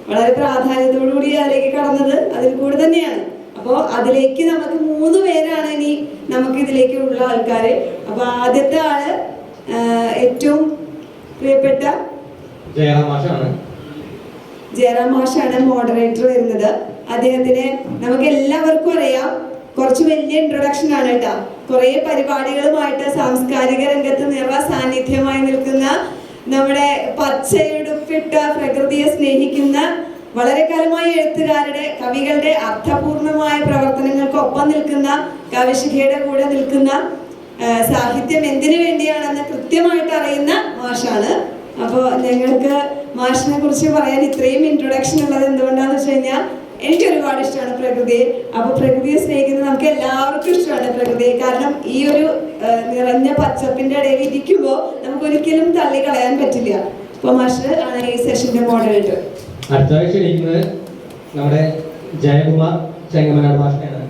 വളരെ പ്രാധാന്യത്തോടുകൂടി അതിലേക്ക് കടന്നത് അതിൽ കൂടെ തന്നെയാണ്. അപ്പോൾ അതിലേക്ക് നമുക്ക് 3 പേരാണ് ഇനി നമുക്ക് ഇതിലേക്ക് ഉള്ള ആൾക്കാര്. അപ്പൊ ആദ്യത്തെ ആള് ഏറ്റവും പ്രിയപ്പെട്ട ജയറാം മാഷാണ് മോഡറേറ്റർ വരുന്നത്. അദ്ദേഹത്തിന് നമുക്ക് എല്ലാവർക്കും അറിയാം, കുറച്ച് വലിയ ഇൻട്രൊഡക്ഷൻ ആണ് കേട്ടോ. കുറെ പരിപാടികളുമായിട്ട് സാംസ്കാരിക രംഗത്ത് നിറ സാന്നിധ്യമായി നിൽക്കുന്ന, നമ്മുടെ പച്ചയുടുപ്പിട്ട പ്രകൃതിയെ സ്നേഹിക്കുന്ന, വളരെ കാലമായി എഴുത്തുകാരുടെ കവികളുടെ അർത്ഥപൂർണമായ പ്രവർത്തനങ്ങൾക്കൊപ്പം നിൽക്കുന്ന, കവിശിഖയുടെ കൂടെ നിൽക്കുന്ന, സാഹിത്യം എന്തിനു വേണ്ടിയാണെന്ന് കൃത്യമായിട്ട് അറിയുന്ന മാഷാണ്. അപ്പോൾ ഞങ്ങൾക്ക് മാഷിനെ കുറിച്ച് പറയാൻ ഇത്രയും ഇൻട്രൊഡക്ഷൻ ഉള്ളത് എന്തുകൊണ്ടാന്ന് വെച്ച് കഴിഞ്ഞാൽ എനിക്ക് ഒരുപാട് ഇഷ്ടമാണ് പ്രകൃതിയെ. അപ്പോൾ പ്രകൃതിയെ സ്നേഹിക്കുന്നത് നമുക്ക് എല്ലാവർക്കും ഇഷ്ടമാണ് പ്രകൃതിയെ. കാരണം ഈ ഒരു നിറഞ്ഞ പച്ചപ്പിന്റെ ഇടയിൽ ഇരിക്കുമ്പോൾ നമുക്ക് ഒരിക്കലും തള്ളി കളയാൻ പറ്റില്ല. അപ്പോൾ മാഷ് ആണ് ഈ സെഷന്റെ മോഡറേറ്റർ. അടുത്തതായി ക്ഷണിക്കുന്നത് നമ്മുടെ ജയകുമാർ ചെങ്ങമനാട് മാഷിനെയാണ്.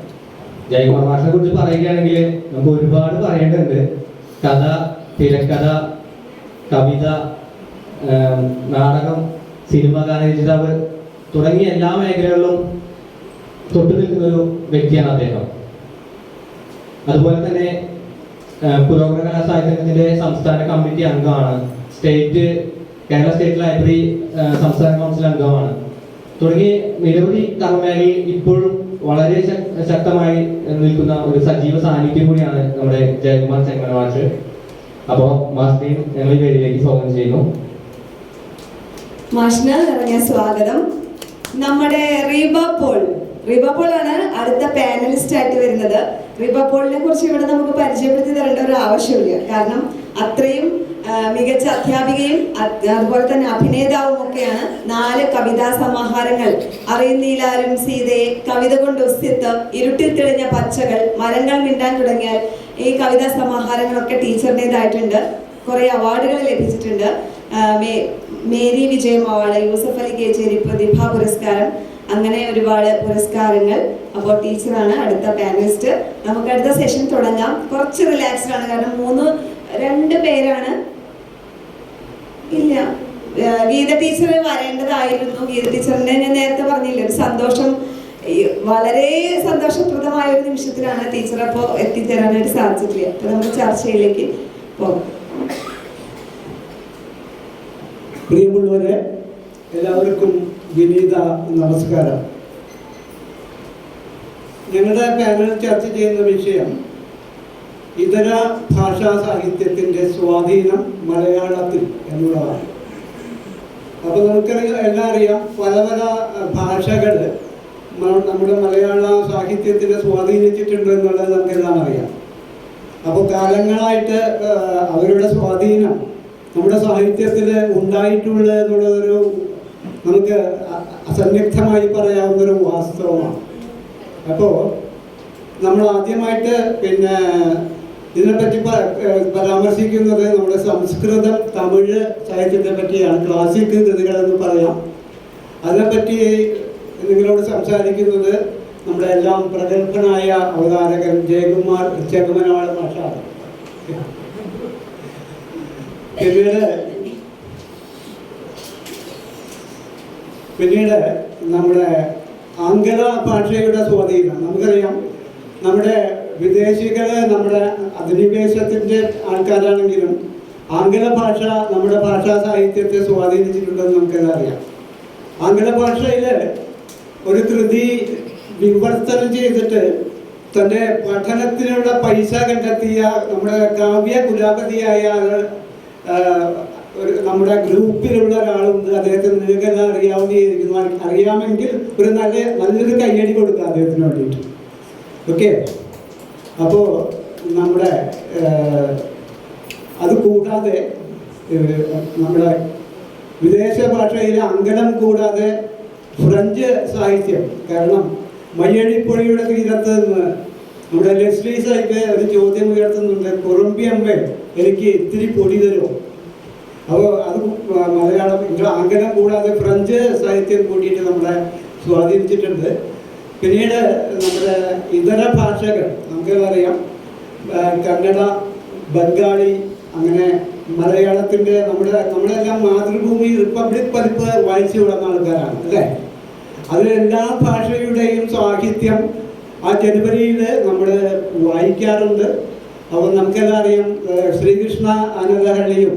ജയകുമാർ മാഷിനെ കുറിച്ച് പറയുകയാണെങ്കിൽ നമുക്ക് ഒരുപാട് പറയേണ്ടതുണ്ട്. കഥ, തിരക്കഥ, കവിത, നാടകം, സിനിമ, ഗാനരചയിതാവ് തുടങ്ങിയ എല്ലാ മേഖലകളിലും തൊട്ടു നിൽക്കുന്ന ഒരു വ്യക്തിയാണ് അദ്ദേഹം. അതുപോലെ തന്നെ പുരോഗമന കലാസാഹിത്യത്തിന്റെ സംസ്ഥാന കമ്മിറ്റി അംഗമാണ്. കേരള സ്റ്റേറ്റ് ലൈബ്രറി സംസ്ഥാന കൗൺസിൽ അംഗമാണ്. തുടങ്ങി നിരവധി കർമ്മമേഖലയിൽ ഇപ്പോഴും വളരെ ശക്തമായി നിൽക്കുന്ന ഒരു സജീവ സാന്നിധ്യം കൂടിയാണ് നമ്മുടെ ജയകുമാർ ചെങ്ങമന മാഷ്. അപ്പോൾ മാഷിനെയും ഞങ്ങൾ ഈ വേദിയിലേക്ക് സ്വാഗതം ചെയ്യുന്നു. മാഷിന് നിറഞ്ഞ സ്വാഗതം. നമ്മുടെ റീബ പോൾ ആണ് അടുത്ത പാനലിസ്റ്റ് ആയിട്ട് വരുന്നത്. റീബ പോളിനെ കുറിച്ച് ഇവിടെ നമുക്ക് പരിചയപ്പെടുത്തി തരേണ്ട ഒരു ആവശ്യമില്ല. കാരണം അത്രയും മികച്ച അധ്യാപികയും അതുപോലെ തന്നെ അഭിനേതാവും ഒക്കെയാണ്. 4 കവിതാ സമാഹാരങ്ങൾ, അറിയുന്നീലാരും സീതയെ, കവിത കൊണ്ട് ഉസ്യത്ത്, ഇരുട്ടിൽ തെളിഞ്ഞ പച്ചകൾ, മരങ്ങൾ മിണ്ടാൻ തുടങ്ങിയാൽ, ഈ കവിതാ സമാഹാരങ്ങളൊക്കെ ടീച്ചറിൻ്റെതായിട്ടുണ്ട്. കുറെ അവാർഡുകൾ ലഭിച്ചിട്ടുണ്ട്. മേരി വിജയം അവാർഡ്, യൂസഫ് അലി കേച്ചേരി പ്രതിഭ പുരസ്കാരം, അങ്ങനെ ഒരുപാട് പുരസ്കാരങ്ങൾ. അപ്പോൾ ടീച്ചറാണ് അടുത്ത പാനലിസ്റ്റ്. നമുക്ക് അടുത്ത സെഷൻ തുടങ്ങാം. കുറച്ച് റിലാക്സ്ഡ് ആണ്, കാരണം 2 പേരാണ്. ഇല്ല, ഗീത ടീച്ചർ വരേണ്ടതായിരുന്നു. ഗീത ടീച്ചറിന്റെ ഞാൻ നേരത്തെ പറഞ്ഞില്ല, ഒരു സന്തോഷം, വളരെ സന്തോഷപ്രദമായ ഒരു നിമിഷത്തിലാണ് ടീച്ചർ അപ്പോൾ എത്തിച്ചേരാനായിട്ട് സാധിച്ചിട്ടില്ല. അപ്പൊ നമുക്ക് ചർച്ചയിലേക്ക് പോകാം. പ്രിയമുള്ളവരെ, എല്ലാവർക്കും വിനീത നമസ്കാരം. ഞങ്ങളുടെ പാനൽ ചർച്ച ചെയ്യുന്ന വിഷയം ഇതര ഭാഷാ സാഹിത്യത്തിൻ്റെ സ്വാധീനം മലയാളത്തിൽ എന്നുള്ളതാണ്. അപ്പോൾ നമുക്കറിയാം, എല്ലാം അറിയാം, പല പല ഭാഷകൾ നമ്മുടെ മലയാള സാഹിത്യത്തിനെ സ്വാധീനിച്ചിട്ടുണ്ട് എന്നുള്ളത് നമുക്കെല്ലാം അറിയാം. അപ്പോൾ കാലങ്ങളായിട്ട് അവരുടെ സ്വാധീനം നമ്മുടെ സാഹിത്യത്തിൽ ഉണ്ടായിട്ടുള്ളത് എന്നുള്ളതൊരു നമുക്ക് അസന്നിഗ്ധമായി പറയാവുന്നൊരു വാസ്തവമാണ്. അപ്പോൾ നമ്മൾ ആദ്യമായിട്ട് ഇതിനെപ്പറ്റി പരാമർശിക്കുന്നത് നമ്മുടെ സംസ്കൃതം, തമിഴ് സാഹിത്യത്തെ പറ്റിയാണ്. ക്ലാസിക് കൃതികളെന്ന് പറയാം. അതിനെപ്പറ്റി നിങ്ങളോട് സംസാരിക്കുന്നത് നമ്മുടെ എല്ലാം പ്രഗത്ഭനായ അവതാരകൻ ജയകുമാർ ചെങ്ങമനാട് മാഷാണ്. പിന്നീട് നമ്മുടെ ആംഗല ഭാഷയുടെ സ്വാധീനം നമുക്കറിയാം. നമ്മുടെ വിദേശികള് നമ്മുടെ അധിനിവേശത്തിന്റെ ആൾക്കാരാണെങ്കിലും ആംഗല ഭാഷ നമ്മുടെ ഭാഷാ സാഹിത്യത്തെ സ്വാധീനിച്ചിട്ടുണ്ടെന്ന് നമുക്കതറിയാം. ആംഗല ഭാഷയില് ഒരു കൃതി വിവർത്തനം ചെയ്തിട്ട് തൻ്റെ പഠനത്തിനുള്ള പൈസ കണ്ടെത്തിയ നമ്മുടെ കാവ്യ കുലാപതിയായ നമ്മുടെ ഗ്രൂപ്പിലുള്ള ഒരാളുണ്ട്. അദ്ദേഹത്തിന് നിങ്ങൾക്കെല്ലാം അറിയാമെങ്കിൽ നല്ലൊരു കയ്യടി കൊടുക്കുക അദ്ദേഹത്തിന് വേണ്ടിയിട്ട്. ഓക്കെ, അപ്പോൾ നമ്മുടെ അത് കൂടാതെ നമ്മുടെ വിദേശ ഭാഷയിലെ അങ്കലം കൂടാതെ ഫ്രഞ്ച് സാഹിത്യം, കാരണം മയ്യഴിപ്പൊഴിയുടെ തീരത്ത് നിന്ന് നമ്മുടെ ലെസ്ലി സാഹിബ് ഒരു ചോദ്യം ഉയർത്തുന്നുണ്ട്, കൊളംബിയമ്മ എനിക്ക് ഇത്തിരി പൊടി തരുമോ? അപ്പോൾ അത് മലയാളം അങ്കലം കൂടാതെ ഫ്രഞ്ച് സാഹിത്യം കൂട്ടിയിട്ട് നമ്മളെ സ്വാധീനിച്ചിട്ടുണ്ട്. പിന്നീട് നമ്മുടെ ഇതര ഭാഷകൾ നമുക്കറിയാം, കന്നഡ, ബംഗാളി, അങ്ങനെ മലയാളത്തിൻ്റെ നമ്മളെല്ലാം മാതൃഭൂമി റിപ്പബ്ലിക് പതിപ്പ് വായിച്ചു വിടുന്ന ആൾക്കാരാണ് അല്ലേ. അതിലെല്ലാ ഭാഷയുടെയും സാഹിത്യം ആ ജനുവരിയിൽ നമ്മൾ വായിക്കാറുണ്ട്. അപ്പോൾ നമുക്കെല്ലാം അറിയാം, ശ്രീകൃഷ്ണ അനന്തഹള്ളിയും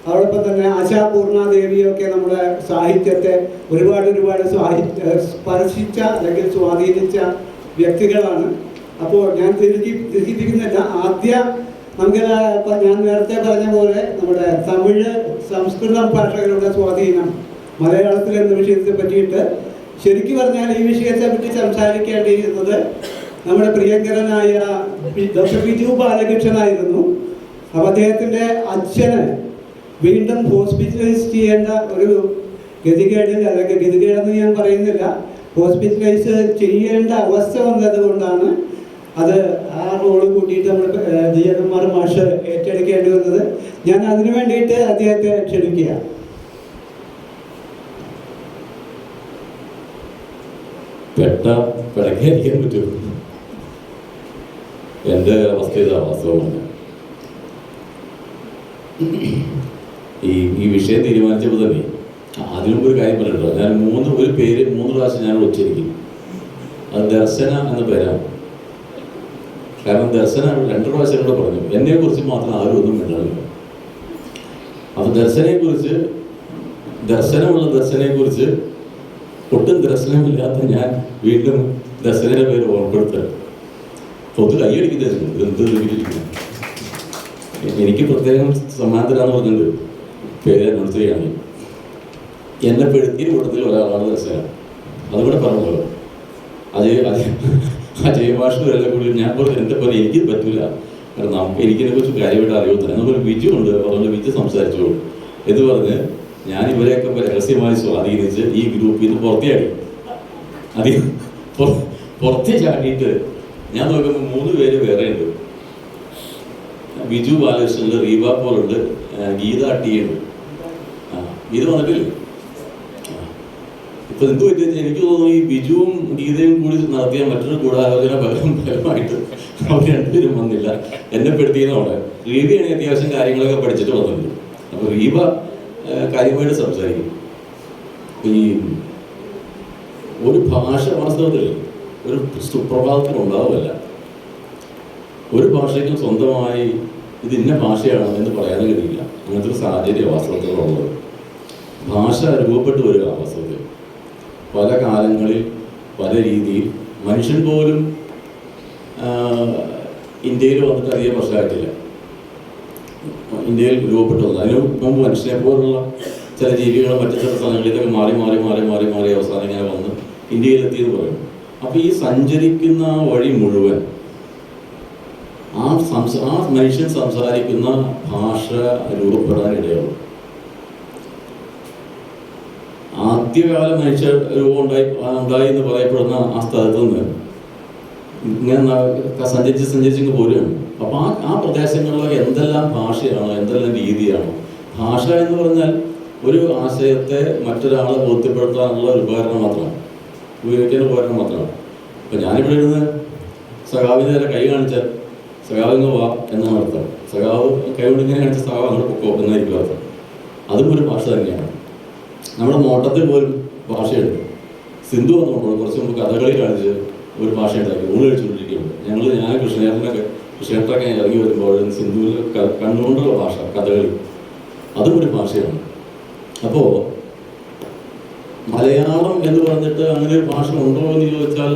അതോടൊപ്പം തന്നെ ആശാപൂർണാദേവിയും ഒക്കെ നമ്മുടെ സാഹിത്യത്തെ ഒരുപാട് സ്പർശിച്ച അല്ലെങ്കിൽ സ്വാധീനിച്ച വ്യക്തികളാണ്. അപ്പോൾ ഞാൻ തിരിച്ചിരിക്കുന്നില്ല. നമുക്ക് ഇപ്പം ഞാൻ നേരത്തെ പറഞ്ഞ പോലെ നമ്മുടെ തമിഴ് സംസ്കൃതം ഭാഷകളുടെ സ്വാധീനം മലയാളത്തിൽ എന്ന വിഷയത്തെ പറ്റിയിട്ട് ശരിക്കും പറഞ്ഞാൽ ഈ വിഷയത്തെ പറ്റി സംസാരിക്കേണ്ടിയിരുന്നത് നമ്മുടെ പ്രിയങ്കരനായ ഡോക്ടർ ബിജു ബാലകൃഷ്ണനായിരുന്നു. അപ്പോൾ അദ്ദേഹത്തിൻ്റെ അച്ഛന് വീണ്ടും ഹോസ്പിറ്റലൈസ് ചെയ്യേണ്ട ഒരു ഗതികേടിൽ, അല്ലെങ്കിൽ ഗതികേടെന്ന് ഞാൻ പറയുന്നില്ല, ഹോസ്പിറ്റലൈസ് ചെയ്യേണ്ട അവസ്ഥ വന്നത് കൊണ്ടാണ് അത് ആ റോള് കൂട്ടിയിട്ട് നമ്മൾ ജയകുമാർ മാഷ് ഏറ്റെടുക്കേണ്ടി വന്നത്. ഞാൻ അതിനു വേണ്ടിയിട്ട് അദ്ദേഹത്തെ ക്ഷണിക്കുക. പിടക്കാതിരിക്കാൻ പറ്റുമോ? എൻ്റെ അവസ്ഥ ഇതാ, വാസ്തവമാണ്. ഈ വിഷയം തീരുമാനിച്ചപ്പോൾ തന്നെ അതിനുമുമ്പ് ഒരു കാര്യം പറഞ്ഞിട്ടോ, ഞാൻ ഒരു പേര് 3 പ്രാവശ്യം ഞാൻ ഉച്ചരിക്കും. അത് ദർശന എന്ന പേരാണ്. കാരണം ദർശന 2 പ്രാവശ്യം കൂടെ പറഞ്ഞു. എന്നെ കുറിച്ച് മാത്രം ആരും ഒന്നും മിണ്ടാറില്ല. അപ്പൊ ദർശനയെക്കുറിച്ച്, ദർശനയെക്കുറിച്ച് ഒട്ടും ദർശനമില്ലാത്ത ഞാൻ വീണ്ടും ദർശനയുടെ പേര് ഓർപ്പെടുത്തുക. പൊതു കൈയടിക്കുന്നത് എന്ത് എനിക്ക് പ്രത്യേകം സമ്മാനത്തിലാന്ന് പറഞ്ഞിട്ടുണ്ട്. പേര് അനൗൺസ് ചെയ്യാണ്. എന്നെ പെടുത്തിയ കൂട്ടത്തിൽ ഒരാളാണ് ദർശന. അതുകൂടെ പറഞ്ഞല്ലോ. അജയ് മാഷ് എല്ലാം കൂടി ഞാൻ പറഞ്ഞു എൻ്റെ പോലെ എനിക്ക് പറ്റില്ല, കാരണം എനിക്കിതിനെ കുറിച്ച് കാര്യമായിട്ട് അറിയുന്നില്ല. എന്നൊരു വിജു ഉണ്ട്, അതുകൊണ്ട് വിജു സംസാരിച്ചോളൂ എന്ന് പറഞ്ഞ് ഞാൻ ഇവരെയൊക്കെ രഹസ്യമായി സ്വാധീനിച്ച് ഈ ഗ്രൂപ്പിൽ നിന്ന് പുറത്തിയാടി. പുറത്തേ ചാടിയിട്ട് ഞാൻ നോക്കുമ്പോൾ 3 പേര് വേറെ ഉണ്ട്. ബിജു ബാലകൃഷ്ണനുണ്ട്, റീബ പോളുണ്ട്, ഗീത ടി ഉണ്ട്. ഗീത വന്നിട്ടില്ലേ? ഇപ്പൊ എന്ത് പറ്റിയെന്ന് എനിക്ക് തോന്നുന്നു ഈ ബിജുവും ഗീതയും കൂടി നടത്തിയ മറ്റൊരു ഗൂഢാലോചന ഫലമായിട്ട് അവർ 2 പേരും വന്നില്ല. എന്നെ പെടുത്തിയെന്നവിടെ. റീബയാണെങ്കിൽ അത്യാവശ്യം കാര്യങ്ങളൊക്കെ പഠിച്ചിട്ട് വന്നിട്ടുണ്ട്. അപ്പൊ റീബ കാര്യമായിട്ട് സംസാരിക്കും. ഈ ഒരു ഭാഷ വാസ്തവത്തിൽ ഒരു സുപ്രഭാതത്തിൽ ഉണ്ടാവുമല്ല. ഒരു ഭാഷയ്ക്കും സ്വന്തമായി ഇത് ഇന്ന ഭാഷയാണ് എന്ന് പറയാനും കഴിയില്ല. അങ്ങനത്തെ ഒരു സാഹചര്യ വാസ്തവത്തിലുള്ളത്. ഭാഷ രൂപപ്പെട്ടു വരിക വാസ്തവത്തിൽ പല കാലങ്ങളിൽ പല രീതിയിൽ. മനുഷ്യൻ പോലും ഇന്ത്യയിൽ വന്നിട്ട് അധികം വർഷമായിട്ടില്ല. ഇന്ത്യയിൽ രൂപപ്പെട്ടു വന്നത്. അതിന് മുമ്പ് മനുഷ്യനെ പോലുള്ള ചില ജീവികൾ മറ്റു ചില സ്ഥലങ്ങളിലൊക്കെ മാറി അവസാനം ഇങ്ങനെ വന്ന് ഇന്ത്യയിലെത്തിയെന്ന് പറയും. അപ്പോൾ ഈ സഞ്ചരിക്കുന്ന വഴി മുഴുവൻ ആ മനുഷ്യൻ സംസാരിക്കുന്ന ഭാഷ രൂപപ്പെടാനിടയാവും. ആദ്യകാല മനുഷ്യ രൂപം ഉണ്ടായി എന്ന് പറയപ്പെടുന്ന ആ സ്ഥലത്ത് നിന്ന് ഇങ്ങനെ സഞ്ചരിച്ച് പോരുകയാണ്. അപ്പം ആ പ്രദേശങ്ങളിലൊക്കെ എന്തെല്ലാം ഭാഷയാണ്, എന്തെല്ലാം രീതിയാണ്. ഭാഷ എന്ന് പറഞ്ഞാൽ ഒരു ആശയത്തെ മറ്റൊരാളെ ബോധ്യപ്പെടുത്താനുള്ള ഒരു ഉപകരണം മാത്രമാണ്, ഉപയോഗിക്കുന്ന ഉപകരണം മാത്രമാണ്. അപ്പം ഞാനിവിടെ ഇരുന്ന് സഖാവിൻ്റെ നേരെ കൈ കാണിച്ചാൽ സഖാവിങ്ങ് വാ എന്നാണ് അർത്ഥം. സഖാവ് കൈ കൊണ്ട് ഇങ്ങനെ കാണിച്ച സഖാവ് അങ്ങോട്ട് പൊക്കോ എന്നായിരിക്കും അർത്ഥം. അതും ഒരു ഭാഷ തന്നെയാണ്. നമ്മുടെ നോട്ടത്തിൽ പോലും ഭാഷയുണ്ട്. സിന്ധു വന്നപ്പോൾ കുറച്ച് മുമ്പ് കഥകളി കാണിച്ച് ഒരു ഭാഷ ഉണ്ടാക്കി ഊണ് കഴിച്ചുകൊണ്ടിരിക്കുന്നുണ്ട്. ഞാൻ കൃഷ്ണേട്ടൊക്കെ ഇറങ്ങി വരുമ്പോൾ സിന്ധുവിൽ കണ്ണുകൊണ്ടുള്ള ഭാഷ കഥകളി, അതും ഒരു ഭാഷയാണ്. അപ്പോൾ മലയാളം എന്ന് പറഞ്ഞിട്ട് അങ്ങനെ ഒരു ഭാഷ ഉണ്ടോ എന്ന് ചോദിച്ചാൽ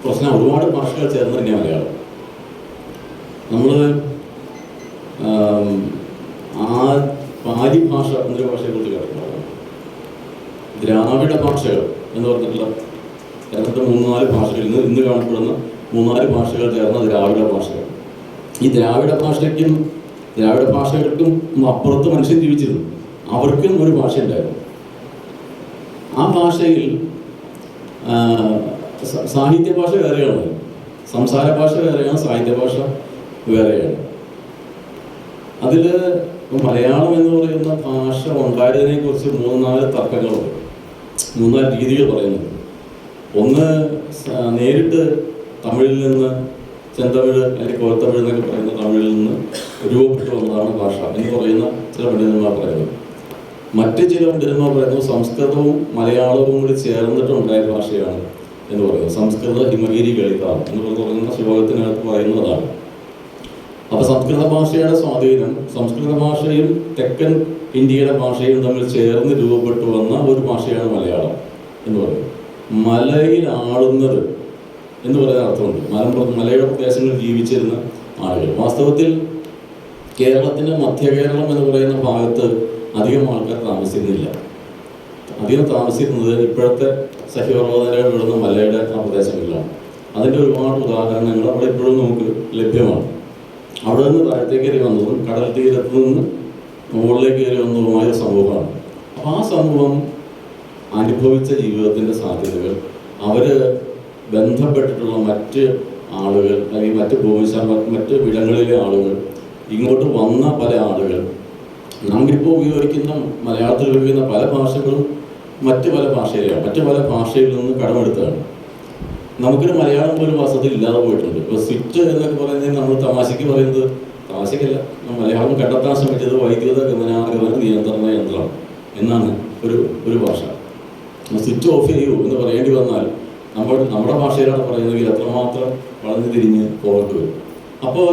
പ്രശ്നം. ഒരുപാട് ഭാഷകൾ ചേർന്ന് തന്നെയാണ് മലയാളം. നമ്മൾ പാലി ഭാഷ എന്നൊരു ഭാഷയെക്കുറിച്ച് കേട്ടിട്ടുണ്ടാകും. ദ്രാവിഡ ഭാഷകൾ എന്ന് പറഞ്ഞിട്ടുള്ള 3-4 ഭാഷകൾ ഇന്ന് കാണപ്പെടുന്ന 3-4 ഭാഷകൾ ചേർന്ന ദ്രാവിഡ ഭാഷകൾ. ഈ ദ്രാവിഡ ഭാഷകൾക്കും അപ്പുറത്ത് മനുഷ്യൻ ജീവിച്ചിരുന്നു. അവർക്കും ഒരു ഭാഷ ഉണ്ടായിരുന്നു. ആ ഭാഷയിൽ സാഹിത്യ ഭാഷ വേറെയാണ്, സംസാര ഭാഷ വേറെയാണ്, സാഹിത്യ ഭാഷ വേറെയാണ്. അതിൽ മലയാളം എന്ന് പറയുന്ന ഭാഷ ഉണ്ടായതിനെ കുറിച്ച് 3-4 തർക്കങ്ങളുണ്ട്, 3-4 രീതികൾ പറയുന്നുണ്ട്. ഒന്ന്, നേരിട്ട് തമിഴിൽ നിന്ന് ചെന്തമിഴ് അല്ലെങ്കിൽ കോൽത്തമിഴ് എന്നൊക്കെ പറയുന്ന തമിഴിൽ നിന്ന് രൂപപ്പെട്ടു വന്നതാണ് ഭാഷ എന്ന് പറയുന്ന ചില പണ്ഡിതന്മാർ പറയുന്നത്. മറ്റ് ചില പണ്ഡിതന്മാർ പറയുന്നത് സംസ്കൃതവും മലയാളവും കൂടി ചേർന്നിട്ടുണ്ടായ ഭാഷയാണ് എന്ന് പറയുന്നത്. സംസ്കൃത ഹിമഗിരി ഗളിത എന്ന് പറയുന്ന ശ്ലോകത്തിനകത്ത് പറയുന്നതാണ്. അപ്പൊ സംസ്കൃത ഭാഷയുടെ സ്വാധീനം, സംസ്കൃത ഭാഷയും തെക്കൻ ഇന്ത്യയുടെ ഭാഷയും തമ്മിൽ ചേർന്ന് രൂപപ്പെട്ടു വന്ന ഒരു ഭാഷയാണ് മലയാളം എന്ന് പറയുന്നത്. മലയിൽ ആളുന്നത് എന്ന് പറയുന്ന അർത്ഥമുണ്ട്. മലയുടെ പ്രദേശങ്ങളിൽ ജീവിച്ചിരുന്ന ആളുകൾ. വാസ്തവത്തിൽ കേരളത്തിൻ്റെ മധ്യകേരളം എന്ന് പറയുന്ന ഭാഗത്ത് അധികം ആൾക്കാർ താമസിക്കുന്നില്ല. അധികം താമസിക്കുന്നത് ഇപ്പോഴത്തെ സഹ്യപർവ്വതനിരകൾ വിടുന്ന മലയുടെ ആ പ്രദേശങ്ങളിലാണ്. അതിൻ്റെ ഒരുപാട് ഉദാഹരണങ്ങൾ അവിടെ ഇപ്പോഴും നമുക്ക് ലഭ്യമാണ്. അവിടെ നിന്ന് താഴത്തേക്ക് കയറി വന്നതും കടൽ തീരത്ത് നിന്ന് മുകളിലേക്ക് കയറി വന്നതുമായ ഒരു സമൂഹമാണ്. അപ്പോൾ ആ സമൂഹം അനുഭവിച്ച ജീവിതത്തിൻ്റെ സാധ്യതകൾ, അവർ ബന്ധപ്പെട്ടിട്ടുള്ള മറ്റ് ആളുകൾ അല്ലെങ്കിൽ മറ്റ് ഇടങ്ങളിലെ ആളുകൾ, ഇങ്ങോട്ട് വന്ന പല ആളുകൾ, നമ്മളിപ്പോൾ ഉപയോഗിക്കുന്ന മലയാളത്തിൽ ഉപയോഗിക്കുന്ന പല ഭാഷകളും മറ്റ് പല ഭാഷയിൽ നിന്ന് കടമെടുത്തതാണ്. നമുക്കൊരു മലയാളം പോലും വാസ്തവത്തിൽ ഇല്ലാതെ പോയിട്ടുണ്ട്. ഇപ്പോൾ സ്വിച്ച് എന്നൊക്കെ പറയുന്നത് നമ്മൾ തമാശയ്ക്ക് പറയുന്നത്, തമാശയ്ക്കല്ല, മലയാളം കണ്ടെത്താൻ ശ്രമിച്ചത് വൈദ്യുത ഗമനാഗമന നിയന്ത്രണ യന്ത്രം എന്നാണ് ഒരു ഭാഷ. സ്വിച്ച് ഓഫ് ചെയ്യൂ എന്ന് പറയേണ്ടി വന്നാൽ നമ്മുടെ ഭാഷയിലാണ് പറയുന്നതെങ്കിൽ എത്രമാത്രം വളഞ്ഞു തിരിഞ്ഞ് പോകേണ്ടി വരും. അപ്പോൾ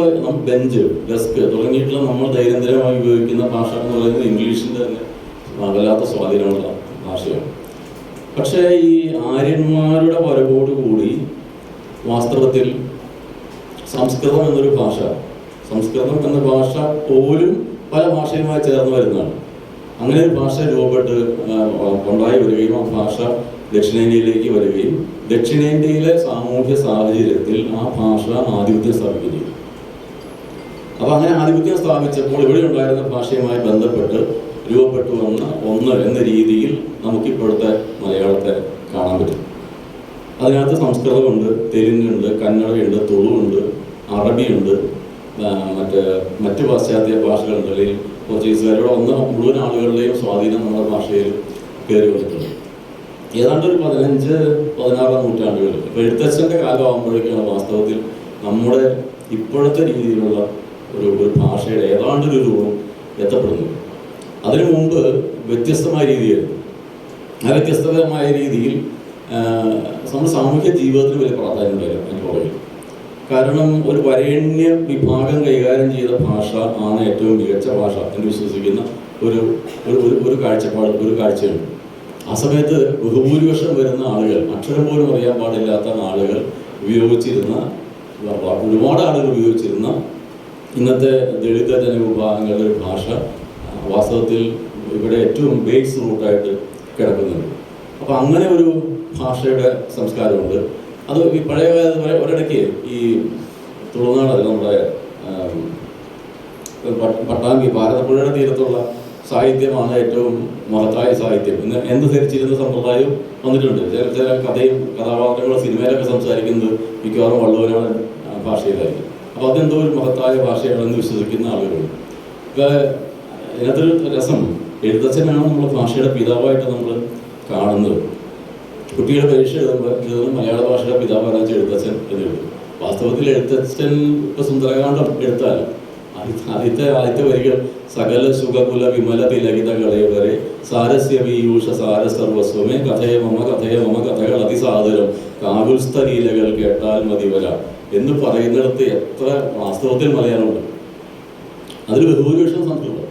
ബെഞ്ച്, ഡെസ്ക് തുടങ്ങിയിട്ടുള്ള നമ്മൾ ദൈനംദിനമായി ഉപയോഗിക്കുന്ന ഭാഷ എന്ന് പറയുന്നത് ഇംഗ്ലീഷിൻ്റെ തന്നെ വല്ലാത്ത സ്വാധീനമുള്ള ഭാഷയാണ്. പക്ഷേ ഈ ആര്യന്മാരുടെ വരവോടുകൂടി വാസ്തവത്തിൽ സംസ്കൃതം എന്ന ഭാഷ പോലും പല ഭാഷയുമായി ചേർന്ന് വരുന്നതാണ്. അങ്ങനെ ഒരു ഭാഷ രൂപപ്പെട്ട് ഉണ്ടായി വരികയും ആ ഭാഷ ദക്ഷിണേന്ത്യയിലേക്ക് വരികയും ദക്ഷിണേന്ത്യയിലെ സാമൂഹ്യ സാഹചര്യത്തിൽ ആ ഭാഷ ആധിപത്യം സ്ഥാപിക്കുകയും ചെയ്തു. അപ്പോൾ അങ്ങനെ ആധിപത്യം സ്ഥാപിച്ചപ്പോൾ ഇവിടെ ഉണ്ടായിരുന്ന ഭാഷയുമായി ബന്ധപ്പെട്ട് രൂപപ്പെട്ടു വന്ന ഒന്ന് എന്ന രീതിയിൽ നമുക്കിപ്പോഴത്തെ മലയാളത്തെ കാണാൻ പറ്റും. അതിനകത്ത് സംസ്കൃതമുണ്ട്, തെലുങ്കുണ്ട്, കന്നഡയുണ്ട്, തുളുവുണ്ട്, അറബിയുണ്ട്, മറ്റ് പാശ്ചാത്യ ഭാഷകളുണ്ട്. അല്ലെങ്കിൽ പോർച്ചുഗീസുകാരുടെ മുഴുവൻ ആളുകളുടെയും സ്വാധീനം നമ്മുടെ ഭാഷയിൽ കയറി വന്നിട്ടുണ്ട്. ഏതാണ്ട് ഒരു 15-16 നൂറ്റാണ്ടുകളിൽ ഇപ്പോൾ എഴുത്തച്ഛൻ്റെ കാലമാകുമ്പോഴേക്കാണ് വാസ്തവത്തിൽ നമ്മുടെ ഇപ്പോഴത്തെ രീതിയിലുള്ള ഒരു ഭാഷയുടെ ഏതാണ്ടൊരു രൂപം എത്തപ്പെടുന്നത്. അതിനു മുമ്പ് വ്യത്യസ്തമായ രീതിയായിരുന്നു. ആ വ്യത്യസ്തമായ രീതിയിൽ നമ്മുടെ സാമൂഹ്യ ജീവിതത്തിന് വലിയ പ്രാധാന്യം ഉണ്ടായിരുന്നു എന്ന് പറയും. കാരണം ഒരു വരേണ്യ വിഭാഗം കൈകാര്യം ചെയ്ത ഭാഷ ആണ് ഏറ്റവും മികച്ച ഭാഷ എന്ന് വിശ്വസിക്കുന്ന ഒരു കാഴ്ചയുണ്ട്. ആ സമയത്ത് ബഹുഭൂരിപക്ഷം വരുന്ന ആളുകൾ, അക്ഷരം പോലും അറിയാൻ പാടില്ലാത്ത ആളുകൾ ഉപയോഗിച്ചിരുന്ന, ഒരുപാട് ആളുകൾ ഉപയോഗിച്ചിരുന്ന ഇന്നത്തെ ദളിത ജനവിഭാഗങ്ങളുടെ ഒരു ഭാഷ വാസ്തവത്തിൽ ഇവിടെ ഏറ്റവും ബേസ് റൂട്ടായിട്ട് കിടക്കുന്നുണ്ട്. അപ്പോൾ അങ്ങനെ ഒരു ഭാഷയുടെ സംസ്കാരമുണ്ട്. അത് ഈ പഴയ കാലത്ത് ഒരിടയ്ക്ക് ഈ തുളുനാട്, നമ്മുടെ പട്ടാമ്പി ഭാരതപ്പുഴയുടെ തീരത്തുള്ള സാഹിത്യമാണ് ഏറ്റവും മഹത്തായ സാഹിത്യം എന്ന് ധരിച്ചിരുന്ന സമ്പ്രദായം വന്നിട്ടുണ്ട്. ചില കഥാപാത്രങ്ങളും സിനിമയിലൊക്കെ സംസാരിക്കുന്നത് മിക്കവാറും വള്ളുവനാടൻ ഭാഷയിലായിരിക്കും. അപ്പോൾ അതെന്തോ ഒരു മഹത്തായ ഭാഷയാണെന്ന് വിശ്വസിക്കുന്ന ആളുകളുണ്ട്. ഇപ്പോൾ ഇതിനകത്തൊരു രസം, എഴുത്തച്ഛനാണ് നമ്മൾ ഭാഷയുടെ പിതാവായിട്ട് നമ്മൾ കാണുന്നത്. കുട്ടികളുടെ പരീക്ഷ എഴുതുന്ന മലയാള ഭാഷയുടെ പിതാവാണെന്ന് വെച്ചാൽ എഴുത്തച്ഛൻ എന്ന് എഴുതും. വാസ്തവത്തിൽ എഴുത്തച്ഛൻ ഇപ്പോൾ സുന്ദരകാന്ഡം എടുത്താൽ ആദ്യത്തെ വരികൾ സകല സുഖകുല വിമല തിലകിത കളയവരെ സാരസ്യ വീയൂഷ സാര സർവസ്വമേ കഥയ മമ കഥകൾ അതിസാദരം കാകുൽസ്ഥ ലീലകൾ കേട്ടാൽ മതിവര എന്ന് പറയുന്നിടത്ത് എത്ര വാസ്തവത്തിൽ മലയാളമുണ്ട്. അതിൽ ബഹുഭൂരിപക്ഷം സംസ്കൃതം.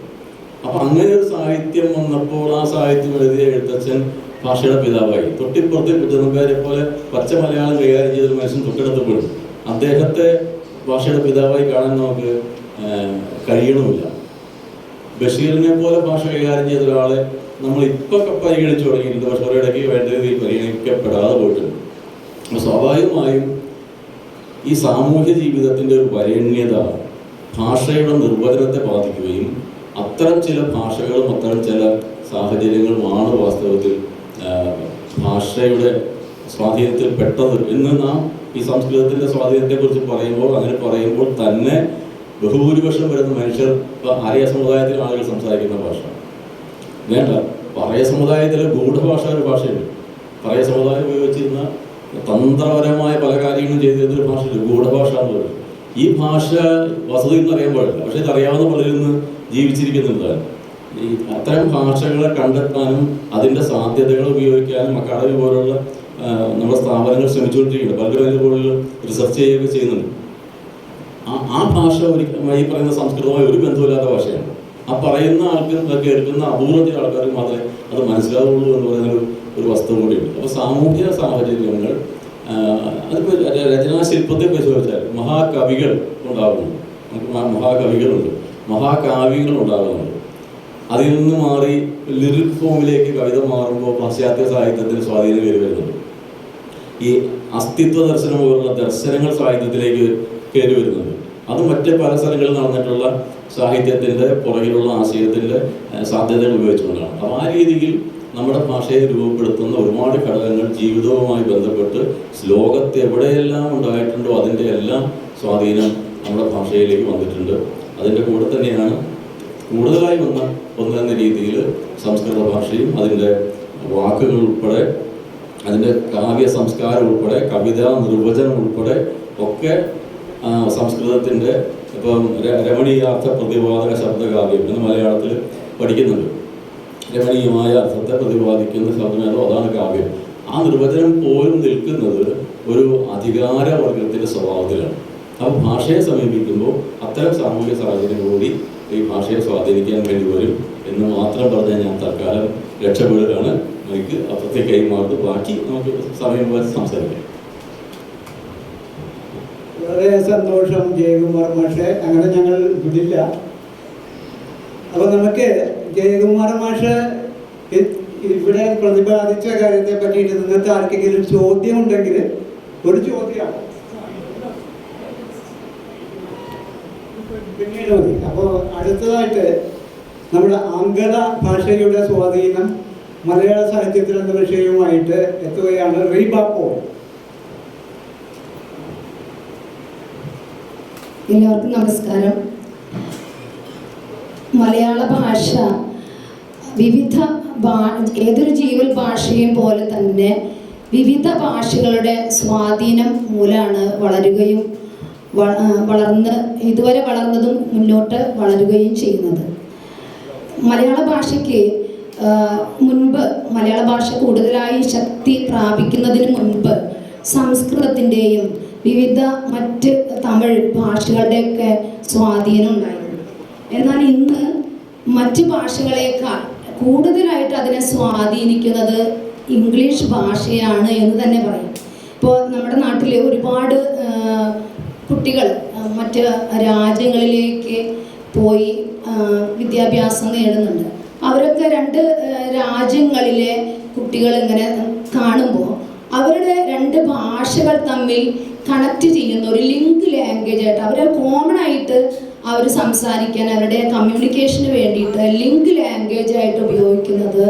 അപ്പം അങ്ങനെ ഒരു സാഹിത്യം വന്നപ്പോൾ ആ സാഹിത്യം എഴുതിയ എഴുത്തച്ഛൻ ഭാഷയുടെ പിതാവായി. തൊട്ടിപ്പുറത്തെ കുറ്റനക്കാരെ പോലെ പച്ച മലയാളം കൈകാര്യം ചെയ്തൊരു മനുഷ്യൻ തൊട്ടടുത്ത് പെടും. അദ്ദേഹത്തെ ഭാഷയുടെ പിതാവായി കാണാൻ നമുക്ക് കഴിയണമില്ല. ബഷീറിനെ പോലെ ഭാഷ കൈകാര്യം ചെയ്ത ഒരാളെ നമ്മൾ ഇപ്പോൾ പരിഗണിച്ചു തുടങ്ങിയിട്ടുണ്ട്. പക്ഷേ ഒരിടയ്ക്ക് വേണ്ട രീതിയിൽ പരിഗണിക്കപ്പെടാതെ പോയിട്ടുണ്ട്. അപ്പോൾ സ്വാഭാവികമായും ഈ സാമൂഹ്യ ജീവിതത്തിൻ്റെ ഒരു വരേണ്യത ഭാഷയുടെ നിർവചനത്തെ ബാധിക്കുകയും അത്തരം ചില ഭാഷകളും അത്തരം ചില സാഹചര്യങ്ങളുമാണ് വാസ്തവത്തിൽ ഭാഷയുടെ സ്വാധീനത്തിൽ പെട്ടത് എന്ന് നാം ഈ സംസ്കൃതത്തിൻ്റെ സ്വാധീനത്തെക്കുറിച്ച് പറയുമ്പോൾ തന്നെ ബഹുഭൂരിപക്ഷം വരുന്ന മനുഷ്യർ ആര്യ സമുദായത്തിലെ ആളുകൾ സംസാരിക്കുന്ന ഭാഷ വേണ്ട. പറയ സമുദായത്തിലെ ഗൂഢഭാഷ ഒരു ഭാഷയുണ്ട്. പറയ സമുദായം ഉപയോഗിച്ചിരുന്ന തന്ത്രപരമായ പല കാര്യങ്ങളും ചെയ്തിരുന്നൊരു ഭാഷയുണ്ട്, ഗൂഢഭാഷ എന്ന് പറയുന്നത്. ഈ ഭാഷ വസതി എന്ന് അറിയാൻ പാടില്ല, പക്ഷെ ഇതറിയാവുന്ന പലരും ഇന്ന് ജീവിച്ചിരിക്കുന്നുണ്ടാണ്. ഈ അത്തരം ഭാഷകളെ കണ്ടെത്താനും അതിൻ്റെ സാധ്യതകൾ ഉപയോഗിക്കാനും അക്കാദമി പോലുള്ള നമ്മുടെ സ്ഥാപനങ്ങൾ ശ്രമിച്ചുകൊണ്ടിരിക്കുന്നുണ്ട്. പലരും അതിൻ്റെ കൂടുതൽ റിസർച്ച് ചെയ്യുകയൊക്കെ ചെയ്യുന്നുണ്ട്. ആ ഭാഷ ഈ പറയുന്ന സംസ്കൃതമായി ഒരു ബന്ധമില്ലാത്ത ഭാഷയാണ്. ആ പറയുന്ന ആൾക്ക് കേൾക്കുന്ന അപൂർവത്തിൽ ആൾക്കാർക്ക് മാത്രമേ അത് മനസ്സിലാവുള്ളൂ എന്ന് പറയുന്ന ഒരു വസ്തു കൂടിയുണ്ട്. അപ്പോൾ സാമൂഹ്യ സാഹചര്യങ്ങൾ അതിപ്പോൾ രചനാശില്പത്തെ പരിശോധിച്ചാൽ മഹാകവികൾ ഉണ്ടാകുന്നു, നമുക്ക് മഹാകവികളുണ്ട്, മഹാകാവ്യങ്ങൾ ഉണ്ടാകുന്നുണ്ട്. അതിൽ നിന്ന് മാറി ലിറിക് ഫോമിലേക്ക് കവിത മാറുമ്പോൾ പാശ്ചാത്യ സാഹിത്യത്തിന് സ്വാധീനം കയറി വരുന്നുണ്ട്. ഈ അസ്തിത്വ ദർശനം പോലുള്ള ദർശനങ്ങൾ സാഹിത്യത്തിലേക്ക് കയറി വരുന്നുണ്ട്. അത് മറ്റ് പല സ്ഥലങ്ങളിൽ നടന്നിട്ടുള്ള സാഹിത്യത്തിൻ്റെ പുറകിലുള്ള ആശയത്തിൻ്റെ സാധ്യതകൾ ഉപയോഗിച്ചുകൊണ്ടാണ്. അപ്പോൾ ആ രീതിയിൽ നമ്മുടെ ഭാഷയെ രൂപപ്പെടുത്തുന്ന ഒരുപാട് ഘടകങ്ങൾ ജീവിതവുമായി ബന്ധപ്പെട്ട് ലോകത്ത് എവിടെയെല്ലാം ഉണ്ടായിട്ടുണ്ടോ അതിൻ്റെ എല്ലാം സ്വാധീനം നമ്മുടെ ഭാഷയിലേക്ക് വന്നിട്ടുണ്ട്. അതിൻ്റെ കൂടെ തന്നെയാണ് കൂടുതലായി ഒന്നെന്ന രീതിയിൽ സംസ്കൃത ഭാഷയും അതിൻ്റെ വാക്കുകൾ ഉൾപ്പെടെ അതിൻ്റെ കാവ്യ സംസ്കാരം ഉൾപ്പെടെ കവിത നിർവചനം ഉൾപ്പെടെ ഒക്കെ സംസ്കൃതത്തിൻ്റെ ഇപ്പം രമണീയാർത്ഥ പ്രതിപാദക ശബ്ദകാവ്യം എന്ന് മലയാളത്തിൽ പഠിക്കുന്നുണ്ട്. രമണീയമായ അർത്ഥത്തെ പ്രതിപാദിക്കുന്ന ശബ്ദമേതോ അതാണ് കാവ്യം. ആ നിർവചനം പോലും നിൽക്കുന്നത് ഒരു അധികാരവർഗത്തിൻ്റെ സ്വഭാവത്തിലാണ്. അപ്പോൾ ഭാഷയെ സമീപിക്കുമ്പോൾ അത്തരം സാമൂഹിക സാഹചര്യം കൂടി ഈ ഭാഷയെ സ്വാധീനിക്കാൻ വേണ്ടി വരും എന്ന് മാത്രം പറഞ്ഞാൽ ഞാൻ തൽക്കാലം രക്ഷപ്പെടുകയാണ്. എനിക്ക് അപ്പുറത്തെ കൈമാറുന്നത് ബാക്കി നമുക്ക് സമയം പോലെ സംസാരിക്കാം. വളരെ സന്തോഷം ജയകുമാർ മാഷെ. അങ്ങനെ ഞങ്ങൾ വിടില്ല. അപ്പോൾ നമുക്ക് ജയകുമാർ മാഷ് ഇവിടെ പ്രതിപാദിച്ച കാര്യത്തെ പറ്റിയിട്ട് നിങ്ങൾക്ക് ആർക്കെങ്കിലും ചോദ്യം ഉണ്ടെങ്കിൽ ഒരു ചോദ്യമാണ്, പിന്നീട് മതി. അപ്പോൾ അടുത്തതായിട്ട് നമ്മുടെ ആംഗല ഭാഷയുടെ സ്വാധീനം മലയാള സാഹിത്യത്തിൽ എന്ന വിഷയവുമായിട്ട് എത്തുകയാണ് റീബ പോൾ. എല്ലാവർക്കും നമസ്കാരം. മലയാള ഭാഷ ഏതൊരു ജീവൽ ഭാഷയും പോലെ തന്നെ വിവിധ ഭാഷകളുടെ സ്വാധീനം മൂലമാണ് വളരുകയും ഇതുവരെ വളർന്നതും മുന്നോട്ട് വളരുകയും ചെയ്യുന്നത്. മലയാള ഭാഷയ്ക്ക് മുൻപ് മലയാള ഭാഷ കൂടുതലായി ശക്തി പ്രാപിക്കുന്നതിന് മുൻപ് സംസ്കൃതത്തിൻ്റെയും വിവിധ മറ്റ് തമിഴ് ഭാഷകളുടെയൊക്കെ സ്വാധീനം ഉണ്ടായിരുന്നു. എന്നാൽ ഇന്ന് മറ്റ് ഭാഷകളേക്കാൾ കൂടുതലായിട്ട് അതിനെ സ്വാധീനിക്കുന്നത് ഇംഗ്ലീഷ് ഭാഷയാണ് എന്ന് തന്നെ പറയും. ഇപ്പോൾ നമ്മുടെ നാട്ടിൽ ഒരുപാട് കുട്ടികൾ മറ്റ് രാജ്യങ്ങളിലേക്ക് പോയി വിദ്യാഭ്യാസം നേടുന്നുണ്ട്. അവരൊക്കെ രണ്ട് രാജ്യങ്ങളിലെ കുട്ടികൾ ഇങ്ങനെ കാണുമ്പോൾ അവരുടെ രണ്ട് ഭാഷകൾ തമ്മിൽ കണക്ട് ചെയ്യുന്ന ഒരു ലിങ്ക് ലാംഗ്വേജ് ആയിട്ട് അവർ കോമൺ ആയിട്ട് അവർ സംസാരിക്കാൻ അവരുടെ കമ്മ്യൂണിക്കേഷന് വേണ്ടിയിട്ട് ലിങ്ക് ലാംഗ്വേജ് ആയിട്ട് ഉപയോഗിക്കുന്നത്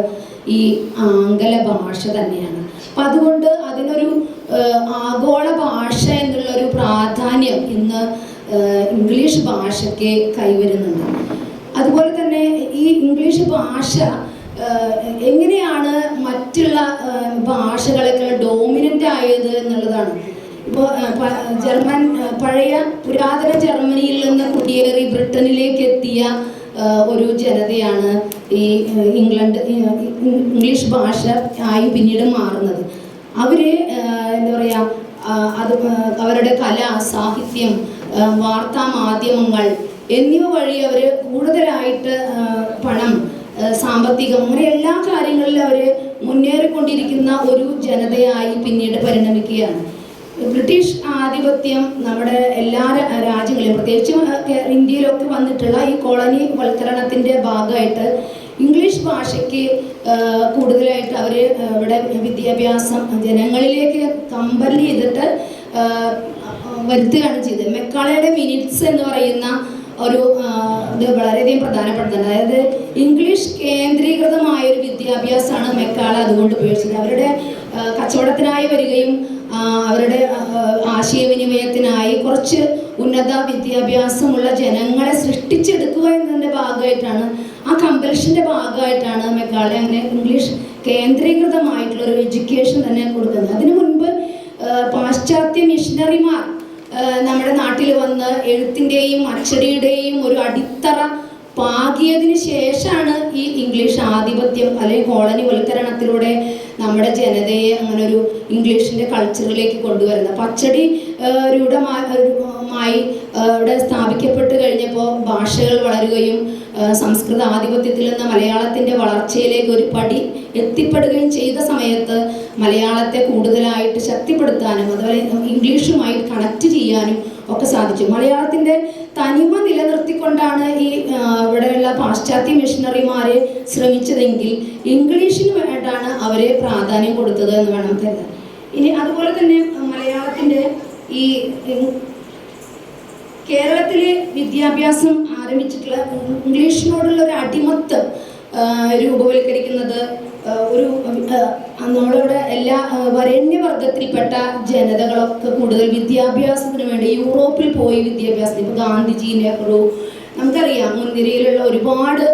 ഈ ആംഗല ഭാഷ തന്നെയാണ്. അപ്പം അതുകൊണ്ട് അതിനൊരു ആഗോള ഭാഷ എന്നുള്ളൊരു പ്രാധാന്യം ഇന്ന് ഇംഗ്ലീഷ് ഭാഷയ്ക്ക് കൈവരുന്നുണ്ട്. അതുപോലെ തന്നെ ഈ ഇംഗ്ലീഷ് ഭാഷ എങ്ങനെയാണ് മറ്റുള്ള ഭാഷകളെക്കാൾ ഡോമിനൻ്റ് ആയത് എന്നുള്ളതാണ്. ഇപ്പോൾ പഴയ പുരാതന ജർമ്മനിയിൽ നിന്ന് കുടിയേറി ബ്രിട്ടനിലേക്ക് എത്തിയ ഒരു ജനതയാണ് ഈ ഇംഗ്ലീഷ് ഭാഷ ആയി പിന്നീട് മാറുന്നത്. അവർ എന്താ പറയുക, അത് അവരുടെ കല, സാഹിത്യം, വാർത്താ മാധ്യമങ്ങൾ എന്നിവ വഴി അവർ കൂടുതലായിട്ട് പണം, സാമ്പത്തികം, അങ്ങനെ എല്ലാ കാര്യങ്ങളിലും അവർ മുന്നേറിക്കൊണ്ടിരിക്കുന്ന ഒരു ജനതയായി പിന്നീട് പരിണമിക്കുകയാണ്. ബ്രിട്ടീഷ് ആധിപത്യം നമ്മുടെ എല്ലാ രാജ്യങ്ങളിലും പ്രത്യേകിച്ചും ഇന്ത്യയിലൊക്കെ വന്നിട്ടുള്ള ഈ കോളനി വൽക്കരണത്തിൻ്റെ ഭാഗമായിട്ട് ഇംഗ്ലീഷ് ഭാഷയ്ക്ക് കൂടുതലായിട്ട് അവർ ഇവിടെ വിദ്യാഭ്യാസം ജനങ്ങളിലേക്ക് കമ്പൽ ചെയ്തിട്ട് വരുത്തുകയാണ് ചെയ്തത്. മെക്കാളയുടെ മിനിറ്റ്സ് എന്ന് പറയുന്ന ഒരു ഇത് വളരെയധികം പ്രധാനപ്പെട്ടതാണ്. അതായത് ഇംഗ്ലീഷ് കേന്ദ്രീകൃതമായ ഒരു വിദ്യാഭ്യാസമാണ് മെക്കാള അതുകൊണ്ട് ഉപയോഗിച്ചത്. അവരുടെ കച്ചവടത്തിനായി വരികയും അവരുടെ ആശയവിനിമയത്തിനായി കുറച്ച് ഉന്നത വിദ്യാഭ്യാസമുള്ള ജനങ്ങളെ സൃഷ്ടിച്ചെടുക്കുക എന്നതിൻ്റെ ഭാഗമായിട്ടാണ്, ആ കമ്പൽഷൻ്റെ ഭാഗമായിട്ടാണ് മെക്കാളെ അങ്ങനെ ഇംഗ്ലീഷ് കേന്ദ്രീകൃതമായിട്ടുള്ളൊരു എഡ്യൂക്കേഷൻ തന്നെ കൊടുക്കുന്നത്. അതിനു മുൻപ് പാശ്ചാത്യ മിഷണറിമാർ നമ്മുടെ നാട്ടിൽ വന്ന് എഴുത്തിൻ്റെയും അച്ചടിയുടെയും ഒരു അടിത്തറ പാകിയതിന് ശേഷമാണ് ഈ ഇംഗ്ലീഷ് ആധിപത്യം അല്ലെങ്കിൽ കോളനിവൽക്കരണത്തിലൂടെ നമ്മുടെ ജനതയെ അങ്ങനെ ഒരു ഇംഗ്ലീഷിൻ്റെ കൾച്ചറിലേക്ക് കൊണ്ടുവരുന്നത്. അപ്പം അച്ചടി രൂഢമായി ഇവിടെ സ്ഥാപിക്കപ്പെട്ട് കഴിഞ്ഞപ്പോൾ ഭാഷകൾ വളരുകയും സംസ്കൃത ആധിപത്യത്തിൽ നിന്ന് മലയാളത്തിൻ്റെ വളർച്ചയിലേക്ക് ഒരു പടി എത്തിപ്പെടുകയും ചെയ്ത സമയത്ത് മലയാളത്തെ കൂടുതലായിട്ട് ശക്തിപ്പെടുത്താനും അതുപോലെ ഇംഗ്ലീഷുമായി കണക്ട് ചെയ്യാനും ഒക്കെ സാധിച്ചു. മലയാളത്തിൻ്റെ തനിമ നിലനിർത്തിക്കൊണ്ടാണ് ഈ ഇവിടെയുള്ള പാശ്ചാത്യ മിഷണറിമാരെ ശ്രമിച്ചതെങ്കിൽ ഇംഗ്ലീഷിന് വേണ്ടിയിട്ടാണ് അവരെ പ്രാധാന്യം കൊടുത്തത് എന്ന് വേണം കരുതാൻ. ഇനി അതുപോലെ തന്നെ മലയാളത്തിൻ്റെ ഈ കേരളത്തിലെ വിദ്യാഭ്യാസം ആരംഭിച്ചിട്ടുള്ള ഇംഗ്ലീഷിനോടുള്ള ഒരു അടിമത്തം രൂപവൽക്കരിക്കുന്നത് ഒരു നമ്മളിവിടെ എല്ലാ വരേണ്യവർഗത്തിൽപ്പെട്ട ജനതകളൊക്കെ കൂടുതൽ വിദ്യാഭ്യാസത്തിന് വേണ്ടി യൂറോപ്പിൽ പോയി വിദ്യാഭ്യാസത്തിന്, ഇപ്പോൾ ഗാന്ധിജി, നെഹ്റു, നമുക്കറിയാം മുൻനിരയിലുള്ള ഒരുപാട്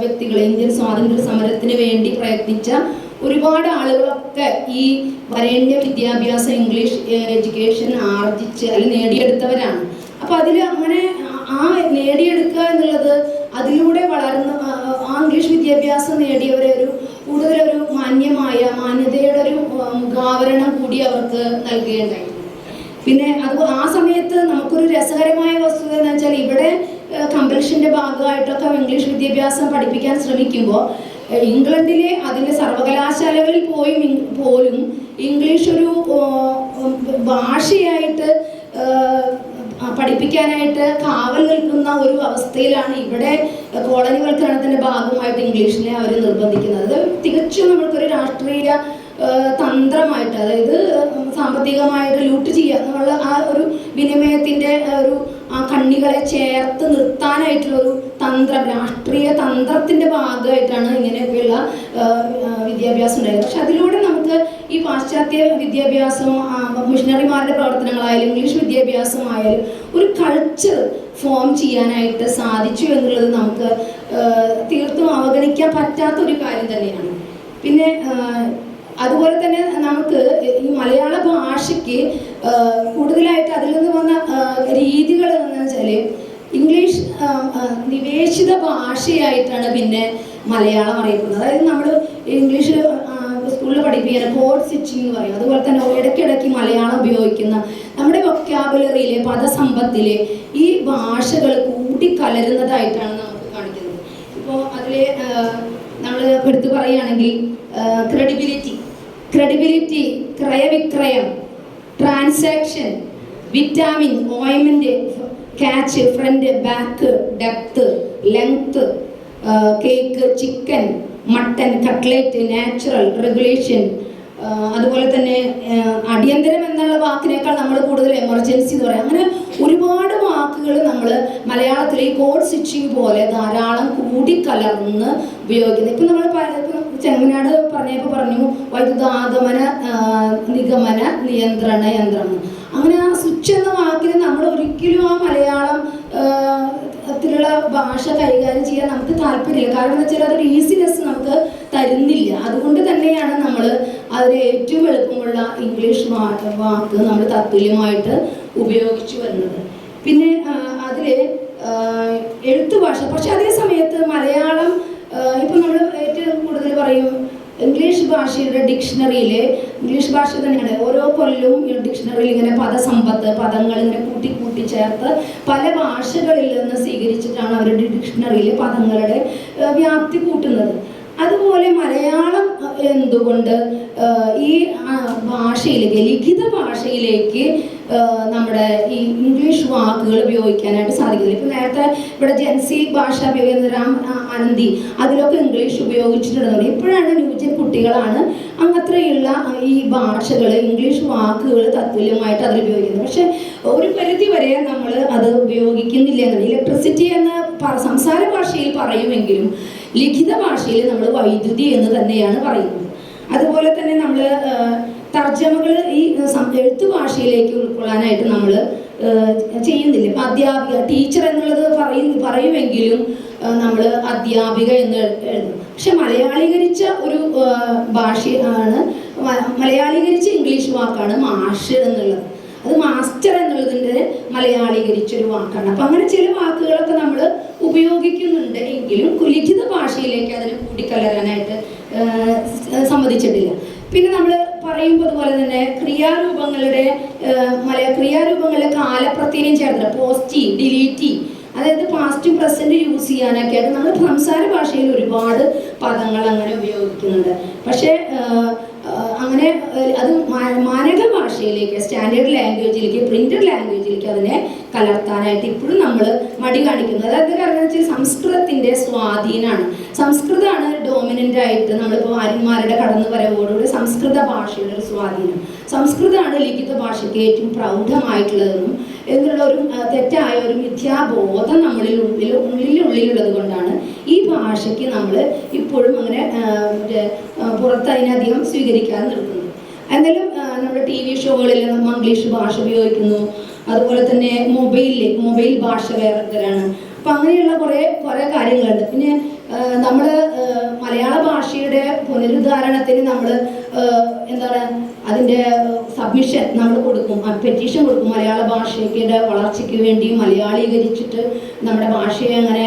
വ്യക്തികൾ ഇന്ത്യൻ സ്വാതന്ത്ര്യ സമരത്തിന് വേണ്ടി പ്രയത്നിച്ച ഒരുപാട് ആളുകളൊക്കെ ഈ വരേണ്യ വിദ്യാഭ്യാസം ഇംഗ്ലീഷ് എഡ്യൂക്കേഷൻ ആർജിച്ച് അല്ലെങ്കിൽ നേടിയെടുത്തവരാണ്. അപ്പോൾ അതിൽ അങ്ങനെ ആ നേടിയെടുക്കുക എന്നുള്ളത് അതിലൂടെ വളർന്ന് ആ ഇംഗ്ലീഷ് വിദ്യാഭ്യാസം നേടിയവരെ ഒരു കൂടുതലൊരു മാന്യതയുടെ ഒരു മുഖാവരണം കൂടി അവർക്ക് നൽകുകയുണ്ടായിരുന്നു. പിന്നെ അത് ആ സമയത്ത് നമുക്കൊരു രസകരമായ വസ്തുത എന്ന് വെച്ചാൽ ഇവിടെ കമ്പൽഷൻ്റെ ഭാഗമായിട്ടൊക്കെ ഇംഗ്ലീഷ് വിദ്യാഭ്യാസം പഠിപ്പിക്കാൻ ശ്രമിക്കുമ്പോൾ ഇംഗ്ലണ്ടിലെ അതിൻ്റെ സർവകലാശാലകളിൽ പോലും ഇംഗ്ലീഷ് ഒരു ഭാഷയായിട്ട് പഠിപ്പിക്കാനായിട്ട് കാവൽ നിൽക്കുന്ന ഒരു അവസ്ഥയിലാണ് ഇവിടെ കോളനിവൽക്കരണത്തിൻ്റെ ഭാഗമായിട്ട് ഇംഗ്ലീഷിനെ അവർ നിർബന്ധിക്കുന്നത്. അത് തികച്ചും നമ്മൾക്കൊരു രാഷ്ട്രീയ തന്ത്രമായിട്ട്, അതായത് സാമ്പത്തികമായിട്ട് ലൂട്ട് ചെയ്യുക എന്നുള്ള ആ ഒരു വിനിമയത്തിൻ്റെ ഒരു ആ കണ്ണികളെ ചേർത്ത് നിർത്താനായിട്ടുള്ളൊരു രാഷ്ട്രീയ തന്ത്രത്തിൻ്റെ ഭാഗമായിട്ടാണ് ഇങ്ങനെയൊക്കെയുള്ള വിദ്യാഭ്യാസം ഉണ്ടായത്. പക്ഷെ അതിലൂടെ നമുക്ക് ഈ പാശ്ചാത്യ വിദ്യാഭ്യാസം, മിഷണറിമാരുടെ പ്രവർത്തനങ്ങളായാലും ഇംഗ്ലീഷ് വിദ്യാഭ്യാസമായാലും ഒരു കൾച്ചർ ഫോം ചെയ്യാനായിട്ട് സാധിച്ചു എന്നുള്ളത് നമുക്ക് തീർത്തും അവഗണിക്കാൻ പറ്റാത്തൊരു കാര്യം തന്നെയാണ്. പിന്നെ അതുപോലെ തന്നെ നമുക്ക് ഈ മലയാള ഭാഷയ്ക്ക് കൂടുതലായിട്ട് അതിൽ നിന്ന് വന്ന രീതികൾ എന്ന് വെച്ചാൽ ഇംഗ്ലീഷ് നിവേശിത ഭാഷയായിട്ടാണ് പിന്നെ മലയാളം അറിയപ്പെടുന്നത്. അതായത് നമ്മൾ ഇംഗ്ലീഷ് സ്കൂളിൽ പഠിപ്പിക്കുന്ന കോഡ് സ്വിച്ചിങ് എന്ന് പറയും. അതുപോലെ തന്നെ ഇടയ്ക്കിടയ്ക്ക് മലയാളം ഉപയോഗിക്കുന്ന നമ്മുടെ വൊക്കാബുലറിയിലെ പദസമ്പത്തിലെ ഈ ഭാഷകൾ കൂട്ടിക്കലരുന്നതായിട്ടാണ് നമുക്ക് കാണിക്കുന്നത്. ഇപ്പോൾ അതിൽ നമ്മൾ എടുത്തു പറയുകയാണെങ്കിൽ ക്രെഡിബിലിറ്റി, ക്രയവിക്രയം, ട്രാൻസാക്ഷൻ, വിറ്റാമിൻ, ഓയിൻമെന്റ്, catch, front, back, depth, length, cake, chicken, mutton, cutlet, natural, regulation, അതുപോലെ തന്നെ അടിയന്തരം എന്നുള്ള വാക്കിനേക്കാൾ നമ്മൾ കൂടുതൽ എമർജൻസി എന്ന് പറയാം. അങ്ങനെ ഒരുപാട് വാക്കുകൾ നമ്മൾ മലയാളത്തിൽ ഈ കോഡ് സ്വിച്ചിങ് പോലെ ധാരാളം കൂടിക്കലർന്ന് ഉപയോഗിക്കുന്നത്. ഇപ്പം നമ്മൾ ചെങ്ങനാട് പറഞ്ഞു വൈദ്യുതാഗമന നിഗമന നിയന്ത്രണ യന്ത്രം. അങ്ങനെ ആ സ്വിച്ച് എന്ന വാക്കിന് നമ്മൾ ഒരിക്കലും ആ മലയാളം ത്തിലുള്ള ഭാഷ കൈകാര്യം ചെയ്യാൻ നമുക്ക് താല്പര്യമില്ല. കാരണം എന്താ വെച്ചാൽ അതൊരു ഈസിനെസ് നമുക്ക് തരുന്നില്ല. അതുകൊണ്ട് തന്നെയാണ് നമ്മൾ അതിന് ഏറ്റവും എളുപ്പമുള്ള ഇംഗ്ലീഷ് വാക്ക് നമ്മൾ തത്തുല്യമായിട്ട് ഉപയോഗിച്ചു വരുന്നത്. പിന്നെ അതിൽ എഴുത്തുഭാഷ, പക്ഷെ അതേ സമയത്ത് മലയാളം ഇപ്പം നമ്മൾ ഏറ്റവും കൂടുതൽ പറയും ഇംഗ്ലീഷ് ഭാഷയുടെ ഡിക്ഷണറിയിൽ ഇംഗ്ലീഷ് ഭാഷ തന്നെയാണ് ഓരോ കൊല്ലവും ഡിക്ഷണറിയിൽ ഇങ്ങനെ പദസമ്പത്ത്, പദങ്ങൾ ഇങ്ങനെ കൂട്ടി ചേർത്ത് പല ഭാഷകളിൽ നിന്ന് സ്വീകരിച്ചിട്ടാണ് അവരുടെ ഡിക്ഷണറിയിൽ പദങ്ങളുടെ വ്യാപ്തി കൂട്ടുന്നത്. അതുപോലെ മലയാളം എന്തുകൊണ്ട് ഈ ഭാഷയിലേക്ക്, ലിഖിത ഭാഷയിലേക്ക് നമ്മുടെ ഈ ഇംഗ്ലീഷ് വാക്കുകൾ ഉപയോഗിക്കാനായിട്ട് സാധിക്കില്ല. ഇപ്പം നേരത്തെ ഇവിടെ ജൻസി ഭാഷ ഉപയോഗിക്കുന്ന രാം ആനന്ദി അതിലൊക്കെ ഇംഗ്ലീഷ് ഉപയോഗിച്ചിട്ടുണ്ടെന്ന്. ഇപ്പോഴാണ് ന്യൂജൻ കുട്ടികളാണ് അങ്ങത്രയുള്ള ഈ ഭാഷകൾ, ഇംഗ്ലീഷ് വാക്കുകൾ തത്തുല്യമായിട്ട് അതിൽ ഉപയോഗിക്കുന്നത്. പക്ഷെ ഒരു പരിധി വരെ നമ്മൾ അത് ഉപയോഗിക്കുന്നില്ല എന്നാണ്. ഇലക്ട്രിസിറ്റി എന്ന സംസാര ഭാഷയിൽ പറയുമെങ്കിലും ലിഖിത ഭാഷയിൽ നമ്മൾ വൈദ്യുതി എന്ന് തന്നെയാണ് പറയുന്നത്. അതുപോലെ തന്നെ നമ്മൾ തർജ്ജമകൾ ഈ എഴുത്തു ഭാഷയിലേക്ക് ഉൾക്കൊള്ളാനായിട്ട് നമ്മൾ ചെയ്യുന്നില്ല. ഇപ്പം അധ്യാപിക, ടീച്ചർ എന്നുള്ളത് പറയുമെങ്കിലും നമ്മൾ അധ്യാപിക എന്ന് എഴുതും. പക്ഷെ മലയാളീകരിച്ച ഒരു ഭാഷയാണ്, മലയാളീകരിച്ച ഇംഗ്ലീഷ് വാക്കാണ് മാഷ് എന്നുള്ളത്. അത് മാസ്റ്റർ എന്നുള്ളതിൻ്റെ മലയാളീകരിച്ചൊരു വാക്കാണ്. അപ്പം അങ്ങനെ ചില വാക്കുകളൊക്കെ നമ്മൾ ഉപയോഗിക്കുന്നുണ്ട് എങ്കിലും ലിഖിത ഭാഷയിലേക്ക് അതിനെ കൂട്ടിക്കലരാനായിട്ട് സമ്മതിച്ചിട്ടില്ല. പിന്നെ നമ്മൾ പറയുമ്പോൾ അതുപോലെ തന്നെ ക്രിയാരൂപങ്ങളുടെ കാലപ്രത്യയം ചേർത്തില്ല, പോസ്റ്റീവ്, ഡിലീറ്റീവ്, അതായത് പാസ്റ്റും പ്രസന്റ് യൂസ് ചെയ്യാനൊക്കെ ആയിട്ട് നമ്മൾ സംസാര ഭാഷയിൽ ഒരുപാട് പദങ്ങൾ അങ്ങനെ ഉപയോഗിക്കുന്നുണ്ട്. പക്ഷേ അങ്ങനെ അത് മാനക ഭാഷയിലേക്ക്, സ്റ്റാൻഡേർഡ് ലാംഗ്വേജിലേക്ക്, പ്രിന്റഡ് ലാംഗ്വേജിലേക്ക് അതിനെ കലർത്താനായിട്ട് ഇപ്പോഴും നമ്മൾ മടി കാണിക്കുന്നത്. അതായത് കാരണം വെച്ചാൽ സംസ്കൃതത്തിൻ്റെ സ്വാധീനമാണ്. സംസ്കൃതമാണ് ഡോമിനൻ്റ് ആയിട്ട് നമ്മളിപ്പോൾ ആര്യന്മാരുടെ കടന്നുവരവോടുകൂടി സംസ്കൃത ഭാഷയുടെ ഒരു സ്വാധീനം. സംസ്കൃതമാണ് ലിഖിത ഭാഷയ്ക്ക് ഏറ്റവും പ്രൗഢമായിട്ടുള്ളതെന്നും എന്നുള്ള ഒരു തെറ്റായ ഒരു മിഥ്യാബോധം ഉള്ളിലുള്ളത് കൊണ്ടാണ് ഈ ഭാഷയ്ക്ക് നമ്മൾ ഇപ്പോഴും അങ്ങനെ പുറത്ത് അതിനധികം സ്വീകരിക്കാതെ നിൽക്കുന്നത്. എന്നാലും നമ്മുടെ TV ഷോകളിൽ നമ്മൾ ഇംഗ്ലീഷ് ഭാഷ ഉപയോഗിക്കുന്നു. അതുപോലെ തന്നെ മൊബൈൽ ഭാഷ വേറെ തരാണ്. അപ്പം അങ്ങനെയുള്ള കുറേ കാര്യങ്ങളുണ്ട്. പിന്നെ നമ്മൾ മലയാള ഭാഷയുടെ പുനരുദ്ധാരണത്തിന് നമ്മൾ എന്താണ് അതിൻ്റെ സബ്മിഷൻ നമ്മൾ കൊടുക്കും, പെറ്റീഷൻ കൊടുക്കും. മലയാള ഭാഷയുടെ വളർച്ചയ്ക്ക് വേണ്ടി മലയാളീകരിച്ചിട്ട് നമ്മുടെ ഭാഷയെ അങ്ങനെ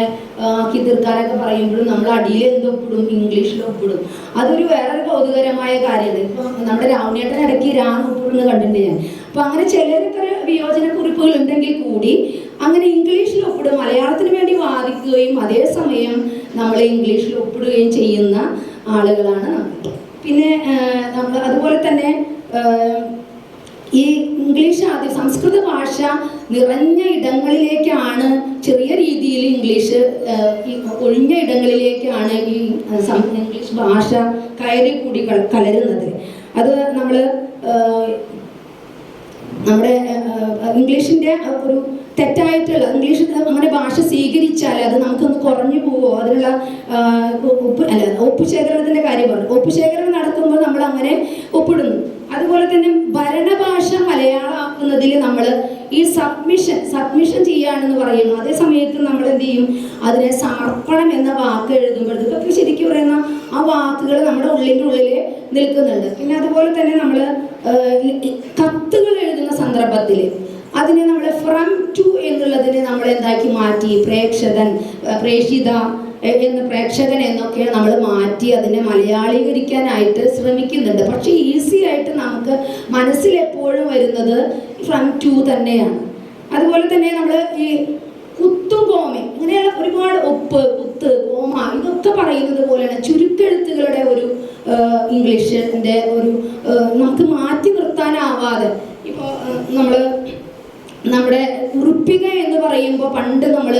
ആക്കി തീർക്കാനൊക്കെ പറയുമ്പോഴും നമ്മൾ അടിയിൽ എന്തൊപ്പിടും, ഇംഗ്ലീഷിൽ ഒപ്പിടും. അതൊരു വേറൊരു കൗതുകരമായ കാര്യമാണ്. ഇപ്പം നമ്മുടെ രാവണേട്ടൻ ഇടയ്ക്ക് ഒപ്പിടുന്നത് കണ്ടിട്ടുണ്ട് ഞാൻ. അപ്പം അങ്ങനെ ചിലരൊക്കെ വിയോജന കുറിപ്പുകൾ ഉണ്ടെങ്കിൽ കൂടി അങ്ങനെ ഇംഗ്ലീഷിൽ ഒപ്പിടും, മലയാളത്തിന് വേണ്ടി വാദിക്കുകയും അതേസമയം നമ്മൾ ഇംഗ്ലീഷിൽ ഒപ്പിടുകയും ചെയ്യുന്ന ആളുകളാണ് നമ്മൾ. പിന്നെ നമ്മൾ അതുപോലെ തന്നെ ഈ ഇംഗ്ലീഷ് സംസ്കൃത ഭാഷ നിറഞ്ഞ ഇടങ്ങളിലേക്കാണ്, ചെറിയ രീതിയിൽ ഇംഗ്ലീഷ് ഒഴിഞ്ഞ ഇടങ്ങളിലേക്കാണ് ഈ ഇംഗ്ലീഷ് ഭാഷ കയറി കൂടി കലരുന്നത്. അത് നമ്മുടെ ഇംഗ്ലീഷിൻ്റെ ഒരു തെറ്റായിട്ടുള്ള ഇംഗ്ലീഷ് അങ്ങനെ ഭാഷ സ്വീകരിച്ചാൽ അത് നമുക്കൊന്ന് കുറഞ്ഞു പോവോ, അതിനുള്ള ഒപ്പുശേഖരണത്തിൻ്റെ കാര്യം പറഞ്ഞു. ഒപ്പുശേഖരണം നടത്തുമ്പോൾ നമ്മൾ അങ്ങനെ ഒപ്പിടുന്നു. അതുപോലെ തന്നെ ഭരണഭാഷ മലയാളമാക്കുന്നതിൽ നമ്മൾ ഈ സബ്മിഷൻ ചെയ്യാണെന്ന് പറയുന്നു. അതേ സമയത്ത് നമ്മൾ എന്ത് ചെയ്യും, അതിനെ സമർപ്പണം എന്ന വാക്ക് എഴുതുമ്പോഴത്തേക്കൊക്കെ ശരിക്കും പറയുന്ന ആ വാക്കുകൾ നമ്മുടെ ഉള്ളിൻ്റെ ഉള്ളിൽ നിൽക്കുന്നുണ്ട്. പിന്നെ അതുപോലെ തന്നെ നമ്മൾ കത്തുകൾ എഴുതുന്ന സന്ദർഭത്തിൽ അതിനെ നമ്മൾ ഫ്രം ടു എന്നുള്ളതിനെ നമ്മൾ എന്താക്കി മാറ്റി, പ്രേക്ഷിത പ്രേക്ഷകൻ എന്നൊക്കെ നമ്മൾ മാറ്റി അതിനെ മലയാളീകരിക്കാനായിട്ട് ശ്രമിക്കുന്നുണ്ട്. പക്ഷേ ഈസി ആയിട്ട് നമുക്ക് മനസ്സിലെപ്പോഴും വരുന്നത് ഫ്രം ടു തന്നെയാണ്. അതുപോലെ തന്നെ നമ്മൾ ഈ കുത്തും കോമയും ഇങ്ങനെയുള്ള ഒരുപാട് കുത്ത്, കോമ ഇതൊക്കെ പറയുന്നത് പോലെയാണ് ചുരുക്കെഴുത്തുകളുടെ ഒരു ഇംഗ്ലീഷിൻ്റെ ഒരു നമുക്ക് മാറ്റി നിർത്താനാവാതെ. ഇപ്പോൾ നമ്മുടെ കുറിപ്പിക എന്ന് പറയുമ്പോൾ പണ്ട് നമ്മൾ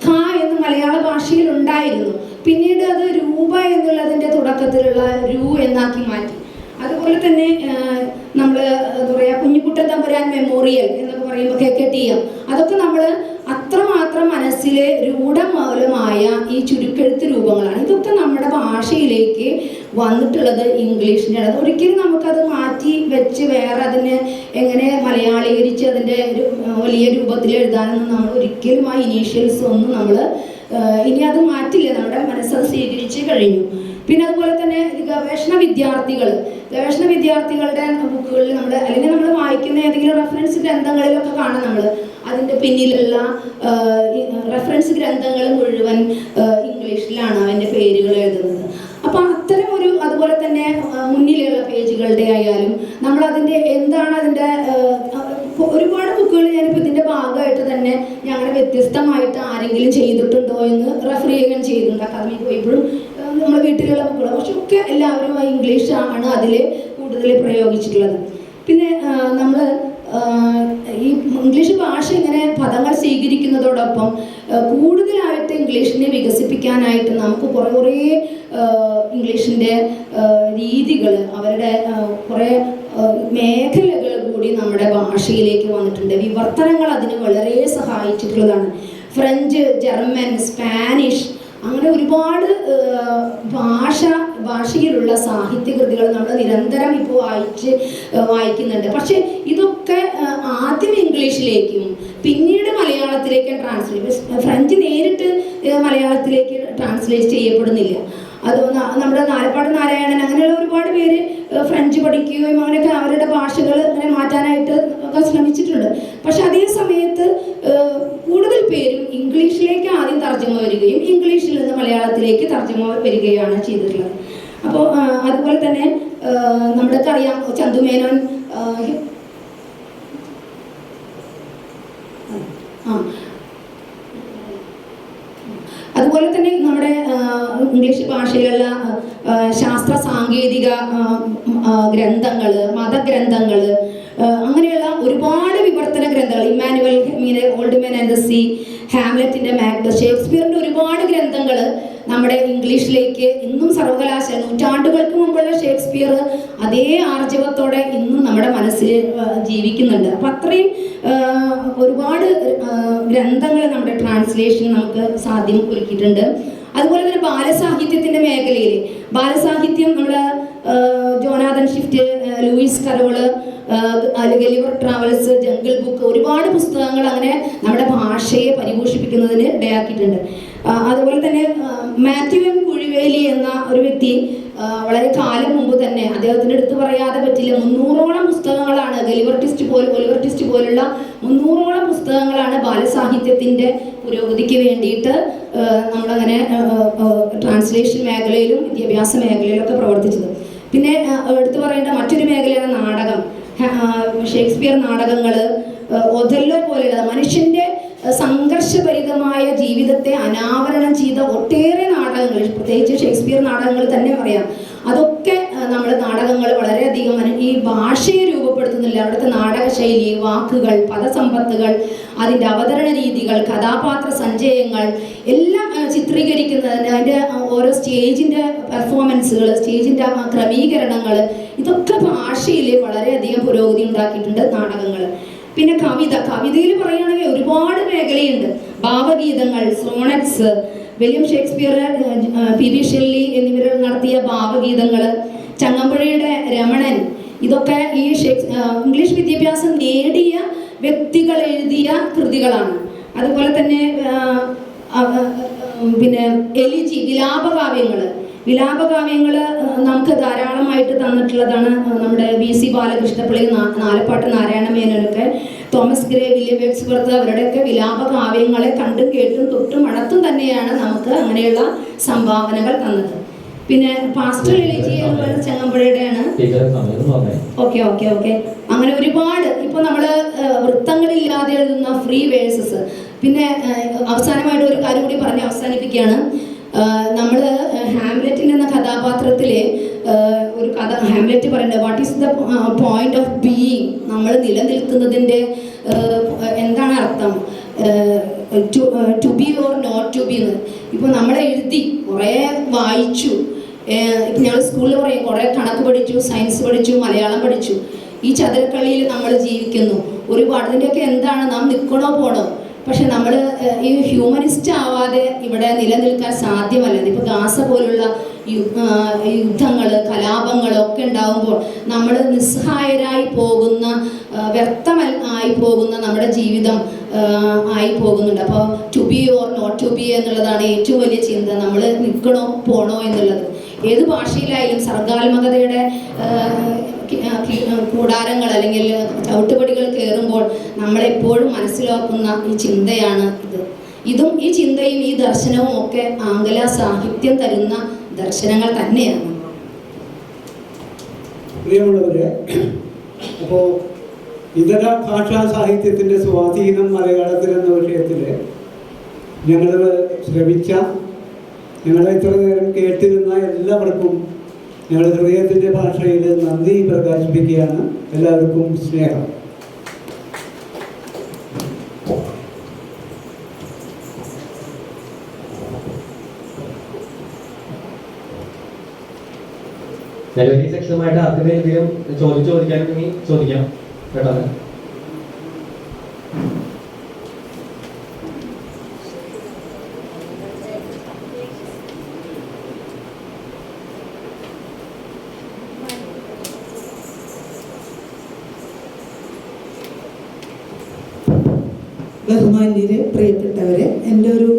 ഖ എന്ന് മലയാള ഭാഷയിൽ ഉണ്ടായിരുന്നു. പിന്നീട് അത് രൂപ എന്നുള്ളതിൻ്റെ തുടക്കത്തിലുള്ള രു എന്നാക്കി മാറ്റി. അതുപോലെ തന്നെ നമ്മൾ എന്താ പറയുക, കുഞ്ഞിക്കുട്ടൻ തമ്പുരാൻ മെമ്മോറിയൽ എന്നൊക്കെ പറയുമ്പോൾ KKTM, അതൊക്കെ നമ്മൾ അത്രമാത്രം മനസ്സിൽ രൂഢമൂലമായ ഈ ചുരുക്കെഴുത്ത് രൂപങ്ങളാണ്. ഇതൊക്കെ നമ്മുടെ ഭാഷയിലേക്ക് വന്നിട്ടുള്ളത് ഇംഗ്ലീഷിൻ്റെ ആണ്. ഒരിക്കലും നമുക്കത് മാറ്റി വെച്ച് വേറെ അതിനെ എങ്ങനെ മലയാളീകരിച്ച് അതിൻ്റെ ഒരു വലിയ രൂപത്തിൽ എഴുതാനൊന്നും നമ്മൾ ഒരിക്കലും ആ ഇനീഷ്യൽസ് ഒന്നും നമ്മൾ ഇനി അത് മാറ്റില്ല, നമ്മുടെ മനസ്സത് സ്വീകരിച്ച് കഴിഞ്ഞു. പിന്നെ അതുപോലെ തന്നെ ഗവേഷണ വിദ്യാർത്ഥികളുടെ ബുക്കുകളിൽ അല്ലെങ്കിൽ നമ്മൾ വായിക്കുന്ന ഏതെങ്കിലും റെഫറൻസ് ഗ്രന്ഥങ്ങളിലൊക്കെ കാണാം നമ്മൾ അതിൻ്റെ പിന്നിലുള്ള റെഫറൻസ് ഗ്രന്ഥങ്ങൾ മുഴുവൻ ഇംഗ്ലീഷിലാണ് അതിൻ്റെ പേരുകൾ എഴുതുന്നത്. അപ്പം അത്തരം ഒരു അതുപോലെ തന്നെ മുന്നിലുള്ള പേജുകളുടെ ആയാലും നമ്മൾ അതിൻ്റെ എന്താണ് അതിൻ്റെ ഒരുപാട് ബുക്കുകൾ ഞാനിപ്പോൾ ഇതിൻ്റെ ഭാഗമായിട്ട് തന്നെ ഞങ്ങളുടെ വ്യത്യസ്തമായിട്ട് ആരെങ്കിലും ചെയ്തിട്ടുണ്ടോ എന്ന് റെഫർ ചെയ്യുകയും ചെയ്തിട്ടുണ്ട്. അക്കാദമിക്ക് പോയപ്പോഴും നമ്മുടെ വീട്ടിലുള്ള ബുക്കുകൾ പക്ഷെ ഒക്കെ എല്ലാവരും ഇംഗ്ലീഷാണ് അതിൽ കൂടുതൽ പ്രയോഗിച്ചിട്ടുള്ളത്. പിന്നെ നമ്മൾ ഈ ഇംഗ്ലീഷ് ഭാഷ ഇങ്ങനെ പദങ്ങൾ സ്വീകരിക്കുന്നതോടൊപ്പം കൂടുതലായിട്ട് ഇംഗ്ലീഷിനെ വികസിപ്പിക്കാനായിട്ട് നമുക്ക് കുറേ ഇംഗ്ലീഷിൻ്റെ രീതികൾ, അവരുടെ കുറേ മേഖലകൾ കൂടി നമ്മുടെ ഭാഷയിലേക്ക് വന്നിട്ടുണ്ട്. വിവർത്തനങ്ങൾ അതിന് വളരെ സഹായിച്ചിട്ടുള്ളതാണ്. ഫ്രഞ്ച്, ജർമ്മൻ, സ്പാനിഷ് അങ്ങനെ ഒരുപാട് ഭാഷയിലുള്ള സാഹിത്യകൃതികൾ നമ്മൾ നിരന്തരം ഇപ്പോൾ വായിക്കുന്നുണ്ട്. പക്ഷേ ഇതൊക്കെ ആദ്യം ഇംഗ്ലീഷിലേക്കും പിന്നീട് മലയാളത്തിലേക്കും ഫ്രഞ്ച് നേരിട്ട് മലയാളത്തിലേക്ക് ട്രാൻസ്ലേറ്റ് ചെയ്യപ്പെടുന്നില്ല. അത് നമ്മുടെ നാലപ്പാട് നാരായണൻ അങ്ങനെയുള്ള ഒരുപാട് പേര് ഫ്രഞ്ച് പഠിക്കുകയും അങ്ങനെയൊക്കെ അവരുടെ ഭാഷകൾ അങ്ങനെ മാറ്റാനായിട്ട് ഒക്കെ ശ്രമിച്ചിട്ടുണ്ട്. വരികയാണ് ചെയ്തിട്ടുള്ളത്. അപ്പോൾ അതുപോലെ തന്നെ നമ്മുടെയൊക്കെ അറിയാം ചന്തുമേനോൻ അതുപോലെ തന്നെ നമ്മുടെ ഇംഗ്ലീഷ് ഭാഷയിലുള്ള ശാസ്ത്ര സാങ്കേതിക ഗ്രന്ഥങ്ങൾ, മതഗ്രന്ഥങ്ങൾ, അങ്ങനെയുള്ള ഒരുപാട് വിവർത്തന ഗ്രന്ഥങ്ങൾ, Emmanuel old man and the sea, ഹാംലെറ്റിന്റെ മാക്ബെത്ത്, ഷേക്സ്പിയറിന്റെ ഒരുപാട് ഗ്രന്ഥങ്ങൾ നമ്മുടെ ഇംഗ്ലീഷിലേക്ക് ഇന്നും സർവകലാശാല നൂറ്റാണ്ടുകൾക്ക് മുമ്പുള്ള ഷേക്സ്പിയർ അതേ ആർജവത്തോടെ ഇന്നും നമ്മുടെ മനസ്സിൽ ജീവിക്കുന്നുണ്ട്. അപ്പം അത്രയും ഒരുപാട് ഗ്രന്ഥങ്ങൾ നമ്മുടെ ട്രാൻസ്ലേഷൻ നമുക്ക് സാധ്യം ഒരുക്കിയിട്ടുണ്ട്. അതുപോലെ തന്നെ ബാലസാഹിത്യത്തിന്റെ മേഖലയിൽ ബാലസാഹിത്യം നമ്മുടെ Jonathan Swift, Lewis Carroll, Gulliver Travels, Jungle Book, ഒരുപാട് പുസ്തകങ്ങൾ അങ്ങനെ നമ്മുടെ ഭാഷയെ പരിപോഷിപ്പിക്കുന്നതിന് ഇടയാക്കിയിട്ടുണ്ട്. അതുപോലെ തന്നെ മാത്യു എം കുഴിവേലി എന്ന ഒരു വ്യക്തി വളരെ കാലം മുമ്പ് തന്നെ, അദ്ദേഹത്തിൻ്റെ അടുത്ത് പറയാതെ പറ്റില്ല, 300ഓളം പുസ്തകങ്ങളാണ് ഒലിവർ ട്വിസ്റ്റ് പോലുള്ള 300ഓളം പുസ്തകങ്ങളാണ് ബാലസാഹിത്യത്തിൻ്റെ പുരോഗതിക്ക് വേണ്ടിയിട്ട് നമ്മളങ്ങനെ ട്രാൻസ്ലേഷൻ മേഖലയിലും വിദ്യാഭ്യാസ മേഖലയിലും ഒക്കെ പ്രവർത്തിച്ചത്. പിന്നെ എടുത്തു പറയേണ്ട മറ്റൊരു മേഖലയാണ് നാടകം. ഷേക്സ്പിയർ നാടകങ്ങൾ, ഒഥല്ലോ പോലെയുള്ള മനുഷ്യൻ്റെ സംഘർഷഭരിതമായ ജീവിതത്തെ അനാവരണം ചെയ്ത ഒട്ടേറെ നാടകങ്ങൾ, പ്രത്യേകിച്ച് ഷേക്സ്പിയർ നാടകങ്ങൾ തന്നെ പറയാം. അതൊക്കെ നമ്മൾ നാടകങ്ങൾ വളരെയധികം ഈ ഭാഷയെ രൂപപ്പെടുത്തുന്നില്ല. അവിടുത്തെ നാടകശൈലി, വാക്കുകൾ, പദസമ്പത്തുകൾ, അതിൻ്റെ അവതരണ രീതികൾ, കഥാപാത്ര സഞ്ചയങ്ങൾ എല്ലാം ചിത്രീകരിക്കുന്നതിന് അതിൻ്റെ ഓരോ സ്റ്റേജിൻ്റെ പെർഫോമൻസുകൾ, സ്റ്റേജിൻ്റെ ക്രമീകരണങ്ങൾ, ഇതൊക്കെ ഭാഷയിൽ വളരെയധികം പുരോഗതി ഉണ്ടാക്കിയിട്ടുണ്ട് നാടകങ്ങൾ. പിന്നെ കവിതയിൽ പറയുകയാണെങ്കിൽ ഒരുപാട് മേഖലയുണ്ട്. ഭാവഗീതങ്ങൾ, സോണറ്റ്സ്, വില്യം ഷേക്സ്പിയർ, പി.ബി. ഷെല്ലി എന്നിവർ നടത്തിയ ഭാവഗീതങ്ങൾ, ചങ്ങമ്പുഴയുടെ രമണൻ, ഇതൊക്കെ ഈ ഇംഗ്ലീഷ് വിദ്യാഭ്യാസം നേടിയ വ്യക്തികൾ എഴുതിയ കൃതികളാണ്. അതുപോലെ തന്നെ പിന്നെ എലിജി, വിലാപകാവ്യങ്ങൾ നമുക്ക് ധാരാളമായിട്ട് തന്നിട്ടുള്ളതാണ് നമ്മുടെ വി.സി. ബാലകൃഷ്ണപിള്ളി, നാലപ്പാട്ട് നാരായണ മേനോനൊക്കെ, തോമസ് ഗ്രേ, വില്യം വേർഡ്സ്വർത്ത്, അവരുടെയൊക്കെ വിലാപകാവ്യങ്ങളെ കണ്ടും കേട്ടും തൊട്ടും മണത്തും തന്നെയാണ് നമുക്ക് അങ്ങനെയുള്ള സംഭാവനകൾ തന്നത്. പിന്നെ പാസ്റ്റർ എലിജി എന്ന് പറയുന്ന ചങ്ങമ്പുഴയുടെയാണ്. ഓക്കെ അങ്ങനെ ഒരുപാട്. ഇപ്പൊ നമ്മള് വൃത്തങ്ങളില്ലാതെ എഴുതുന്ന ഫ്രീ വേഴ്സസ്. പിന്നെ അവസാനമായിട്ട് ഒരു കാര്യം കൂടി പറഞ്ഞ് അവസാനിപ്പിക്കുകയാണ്. നമ്മൾ ഹാംലെറ്റിൻ എന്ന കഥാപാത്രത്തിലെ ഒരു കഥ, ഹാംലെറ്റ് പറയുന്നത് what is the point of being, നമ്മൾ നിലനിൽക്കുന്നതിൻ്റെ എന്താണ് അർത്ഥം, to be or not to be എന്ന്. ഇപ്പോൾ നമ്മളെ എഴുതി കുറേ വായിച്ചു, ഇപ്പം ഞങ്ങൾ സ്കൂളിൽ പറയും കുറേ കണക്ക് പഠിച്ചു, സയൻസ് പഠിച്ചു, മലയാളം പഠിച്ചു, ഈ ചതുരക്കളിയിൽ നമ്മൾ ജീവിക്കുന്നു. ഒരുപാട് ഇതിൻ്റെയൊക്കെ എന്താണ്, നാം നിൽക്കണോ പോണോ? പക്ഷെ നമ്മൾ ഈ ഹ്യൂമനിസ്റ്റ് ആവാതെ ഇവിടെ നിലനിൽക്കാൻ സാധ്യമല്ല. ഇപ്പോൾ ഗാസ പോലുള്ള യുദ്ധങ്ങൾ, കലാപങ്ങളൊക്കെ ഉണ്ടാകുമ്പോൾ നമ്മൾ നിസ്സഹായരായി പോകുന്ന, വ്യർത്ഥമായി പോകുന്ന നമ്മുടെ ജീവിതം ആയി പോകുന്നുണ്ട്. അപ്പോൾ to be or not to be എന്നുള്ളതാണ് ഏറ്റവും വലിയ ചിന്ത. നമ്മൾ നിൽക്കണോ പോണോ എന്നുള്ളത്. ഏത് ഭാഷയിലായാലും സർഗാത്മകതയുടെ കൂടാരങ്ങൾ അല്ലെങ്കിൽ ചവിട്ടുപടികൾ കയറുമ്പോൾ നമ്മളെപ്പോഴും മനസ്സിലാക്കുന്ന ഈ ചിന്തയാണ് ഇതും ഈ ചിന്തയും ഈ ദർശനവും ഒക്കെ ആംഗല സാഹിത്യം തരുന്ന ദർശനങ്ങൾ തന്നെയാണ്. പ്രിയമുള്ളവരെ, അപ്പോൾ ഇതര ഭാഷാ സാഹിത്യത്തിൻ്റെ സ്വാധീനം മലയാളത്തിൽ എന്ന വിഷയത്തിൽ ഞങ്ങൾ ശ്രമിച്ച, ഞങ്ങളെ ഇത്ര നേരം കേട്ടിരുന്ന എല്ലാവർക്കും ഞങ്ങൾ ഹൃദയത്തിൻ്റെ ഭാഷയിൽ നന്ദി പ്രകാശിപ്പിക്കുകയാണ്. എല്ലാവർക്കും സ്നേഹം. ഡെലിവറി സെക്ഷനുമായിട്ട് ആർക്കെന്തെങ്കിലും ചോദിക്കാനുണ്ടെങ്കിൽ ചോദിക്കാം കേട്ടോ. ബഹുമാന്യരെ, പ്രിയപ്പെട്ടവരെ, എൻ്റെ ഒരു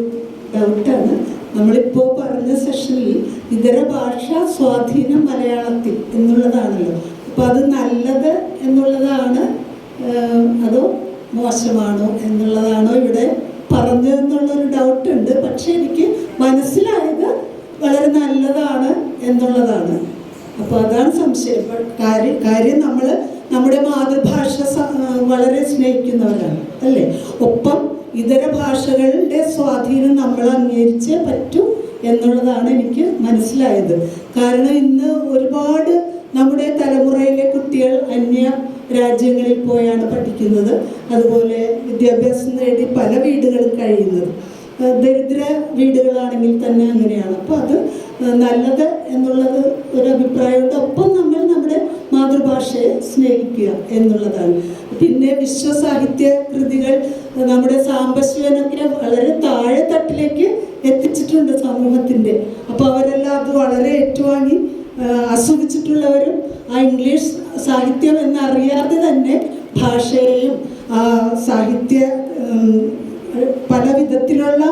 ഡൗട്ടാണ്. നമ്മളിപ്പോൾ പറഞ്ഞ സെഷനിൽ ഇതര ഭാഷാ സ്വാധീനം മലയാളത്തിൽ എന്നുള്ളതാണല്ലോ. അപ്പോൾ അത് നല്ലത് എന്നുള്ളതാണ് അതോ മോശമാണോ എന്നുള്ളതാണോ ഇവിടെ പറഞ്ഞതെന്നുള്ളൊരു ഡൗട്ടുണ്ട്. പക്ഷെ എനിക്ക് മനസ്സിലായത് വളരെ നല്ലതാണ് എന്നുള്ളതാണ്. അപ്പോൾ അതാണ് സംശയം. കാര്യം നമ്മൾ നമ്മുടെ മാതൃഭാഷ വളരെ സ്നേഹിക്കുന്നവരാണ് അല്ലേ. ഒപ്പം ഇതര ഭാഷകളുടെ സ്വാധീനം നമ്മൾ അംഗീകരിച്ചേ പറ്റൂ എന്നുള്ളതാണ് എനിക്ക് മനസ്സിലായത്. കാരണം ഇന്ന് ഒരുപാട് നമ്മുടെ തലമുറയിലെ കുട്ടികൾ അന്യ രാജ്യങ്ങളിൽ പോയാണ് പഠിക്കുന്നത്, അതുപോലെ വിദ്യാഭ്യാസം നേടി പല വീടുകളും കഴിയുന്നത്. ദരിദ്ര വീടുകളാണെങ്കിൽ തന്നെ അങ്ങനെയാണ്. അപ്പോൾ അത് നല്ലത് എന്നുള്ളത് ഒരു അഭിപ്രായമുണ്ട്. ഒപ്പം നമ്മൾ നമ്മുടെ മാതൃഭാഷയെ സ്നേഹിക്കുക എന്നുള്ളതാണ്. പിന്നെ വിശ്വസാഹിത്യ കൃതികൾ നമ്മുടെ സാമ്പശിവനൊക്കെ വളരെ താഴെ തട്ടിലേക്ക് എത്തിച്ചിട്ടുണ്ട് സമൂഹത്തിൻ്റെ. അപ്പോൾ അവരെല്ലാം അത് വളരെ ഏറ്റുവാങ്ങി ആസ്വദിച്ചിട്ടുള്ളവരും ആ ഇംഗ്ലീഷ് സാഹിത്യം എന്നറിയാതെ തന്നെ ഭാഷയെയും സാഹിത്യ പല വിധത്തിലുള്ള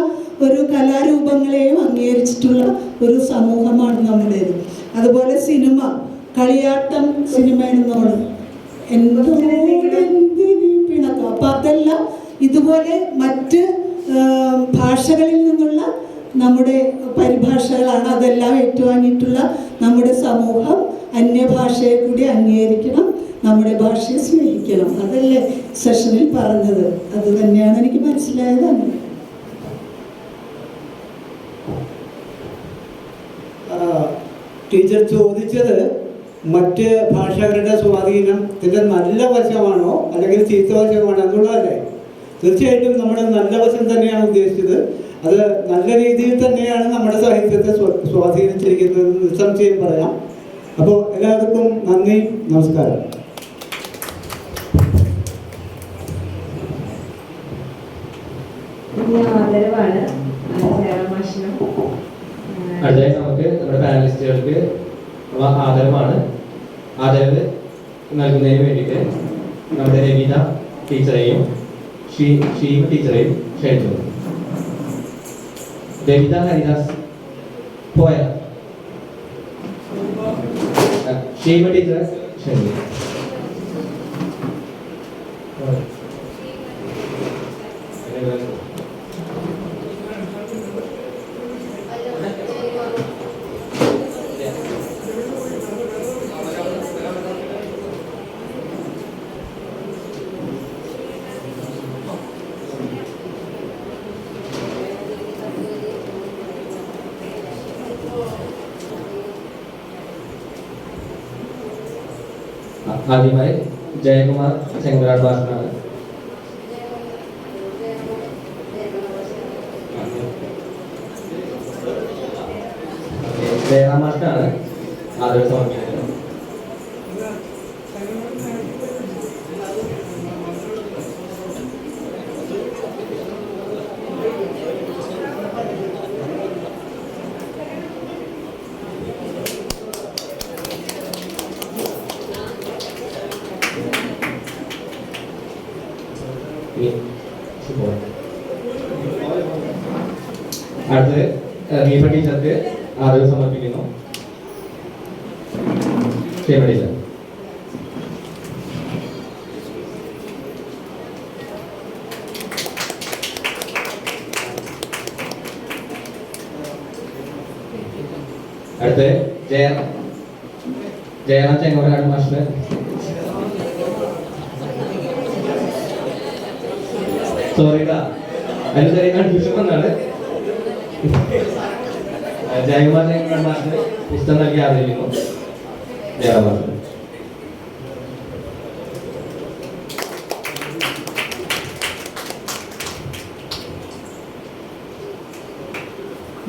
ഒരു കലാരൂപങ്ങളെയും അംഗീകരിച്ചിട്ടുള്ള ഒരു സമൂഹമാണ് നമ്മുടേത്. അതുപോലെ സിനിമ, കളിയാട്ടം സിനിമയെന്നോട് പിണക്കം. അപ്പം അതെല്ലാം ഇതുപോലെ മറ്റ് ഭാഷകളിൽ നിന്നുള്ള നമ്മുടെ പരിഭാഷകളാണ്. അതെല്ലാം ഏറ്റുവാങ്ങിയിട്ടുള്ള നമ്മുടെ സമൂഹം അന്യഭാഷയെ കൂടി അംഗീകരിക്കണം, നമ്മുടെ ഭാഷയെ സ്നേഹിക്കണം. അതല്ലേ സെഷനിൽ പറഞ്ഞത്. അത് തന്നെയാണ് എനിക്ക് മനസ്സിലായത്. അങ്ങനെ ടീച്ചർ ചോദിച്ചത് മറ്റ് ഭാഷകളുടെ സ്വാധീനത്തിൻ്റെ നല്ല വശമാണോ അല്ലെങ്കിൽ ചീത്ത വശമാണോ എന്നുള്ളതല്ലേ. തീർച്ചയായിട്ടും നമ്മുടെ നല്ല വശം തന്നെയാണ് ഉദ്ദേശിച്ചത്. അത് നല്ല രീതിയിൽ തന്നെയാണ് നമ്മുടെ സാഹിത്യത്തെ സ്വാധീനിച്ചിരിക്കുന്നത് നിസ്സംശയം പറയാം. അപ്പോൾ എല്ലാവർക്കും നന്ദി, നമസ്കാരം. ആദരവാണ് മാഷിനും. അടുത്തതായി നമുക്ക് നമ്മുടെ പാനലിസ്റ്റുകൾക്ക് ആദരവാണ്. ആദരവ് നൽകുന്നതിന് വേണ്ടിയിട്ട് നമ്മുടെ രവിത ടീച്ചറെയും ഷീമ ടീച്ചറെയും ക്ഷണിച്ചു. രവിത ഹരിദാസ് പോയ ഷീമ ടീച്ചറെ ക്ഷണിച്ചു. ആദ്യമായി ജയകുമാർ ചെങ്കരാട് ഭാഷനാണ്. ജയറാം മാഷ്ടാണ് ആദരവ് സമർപ്പിക്കുന്നത്. അടുത്ത് ദീപ ടീച്ചർക്ക് ആദരവ് സമർപ്പിക്കുന്നു. ക്ഷേമ ടീച്ചർ. അടുത്ത് ജയറാം ചെങ്ങോരാട് മാസ്റ്റർ. സോറിടാ, അതിന് ചെറിയ കൺഫ്യൂഷൻ വന്നാണ്. ജയകുമാർ ചെങ്ങോരാട് മാസ്റ്റർ പുസ്തകം നൽകി ആദരിക്കുന്നു. ജയറാം മാസ്റ്റർ.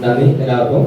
നന്ദി എല്ലാവർക്കും.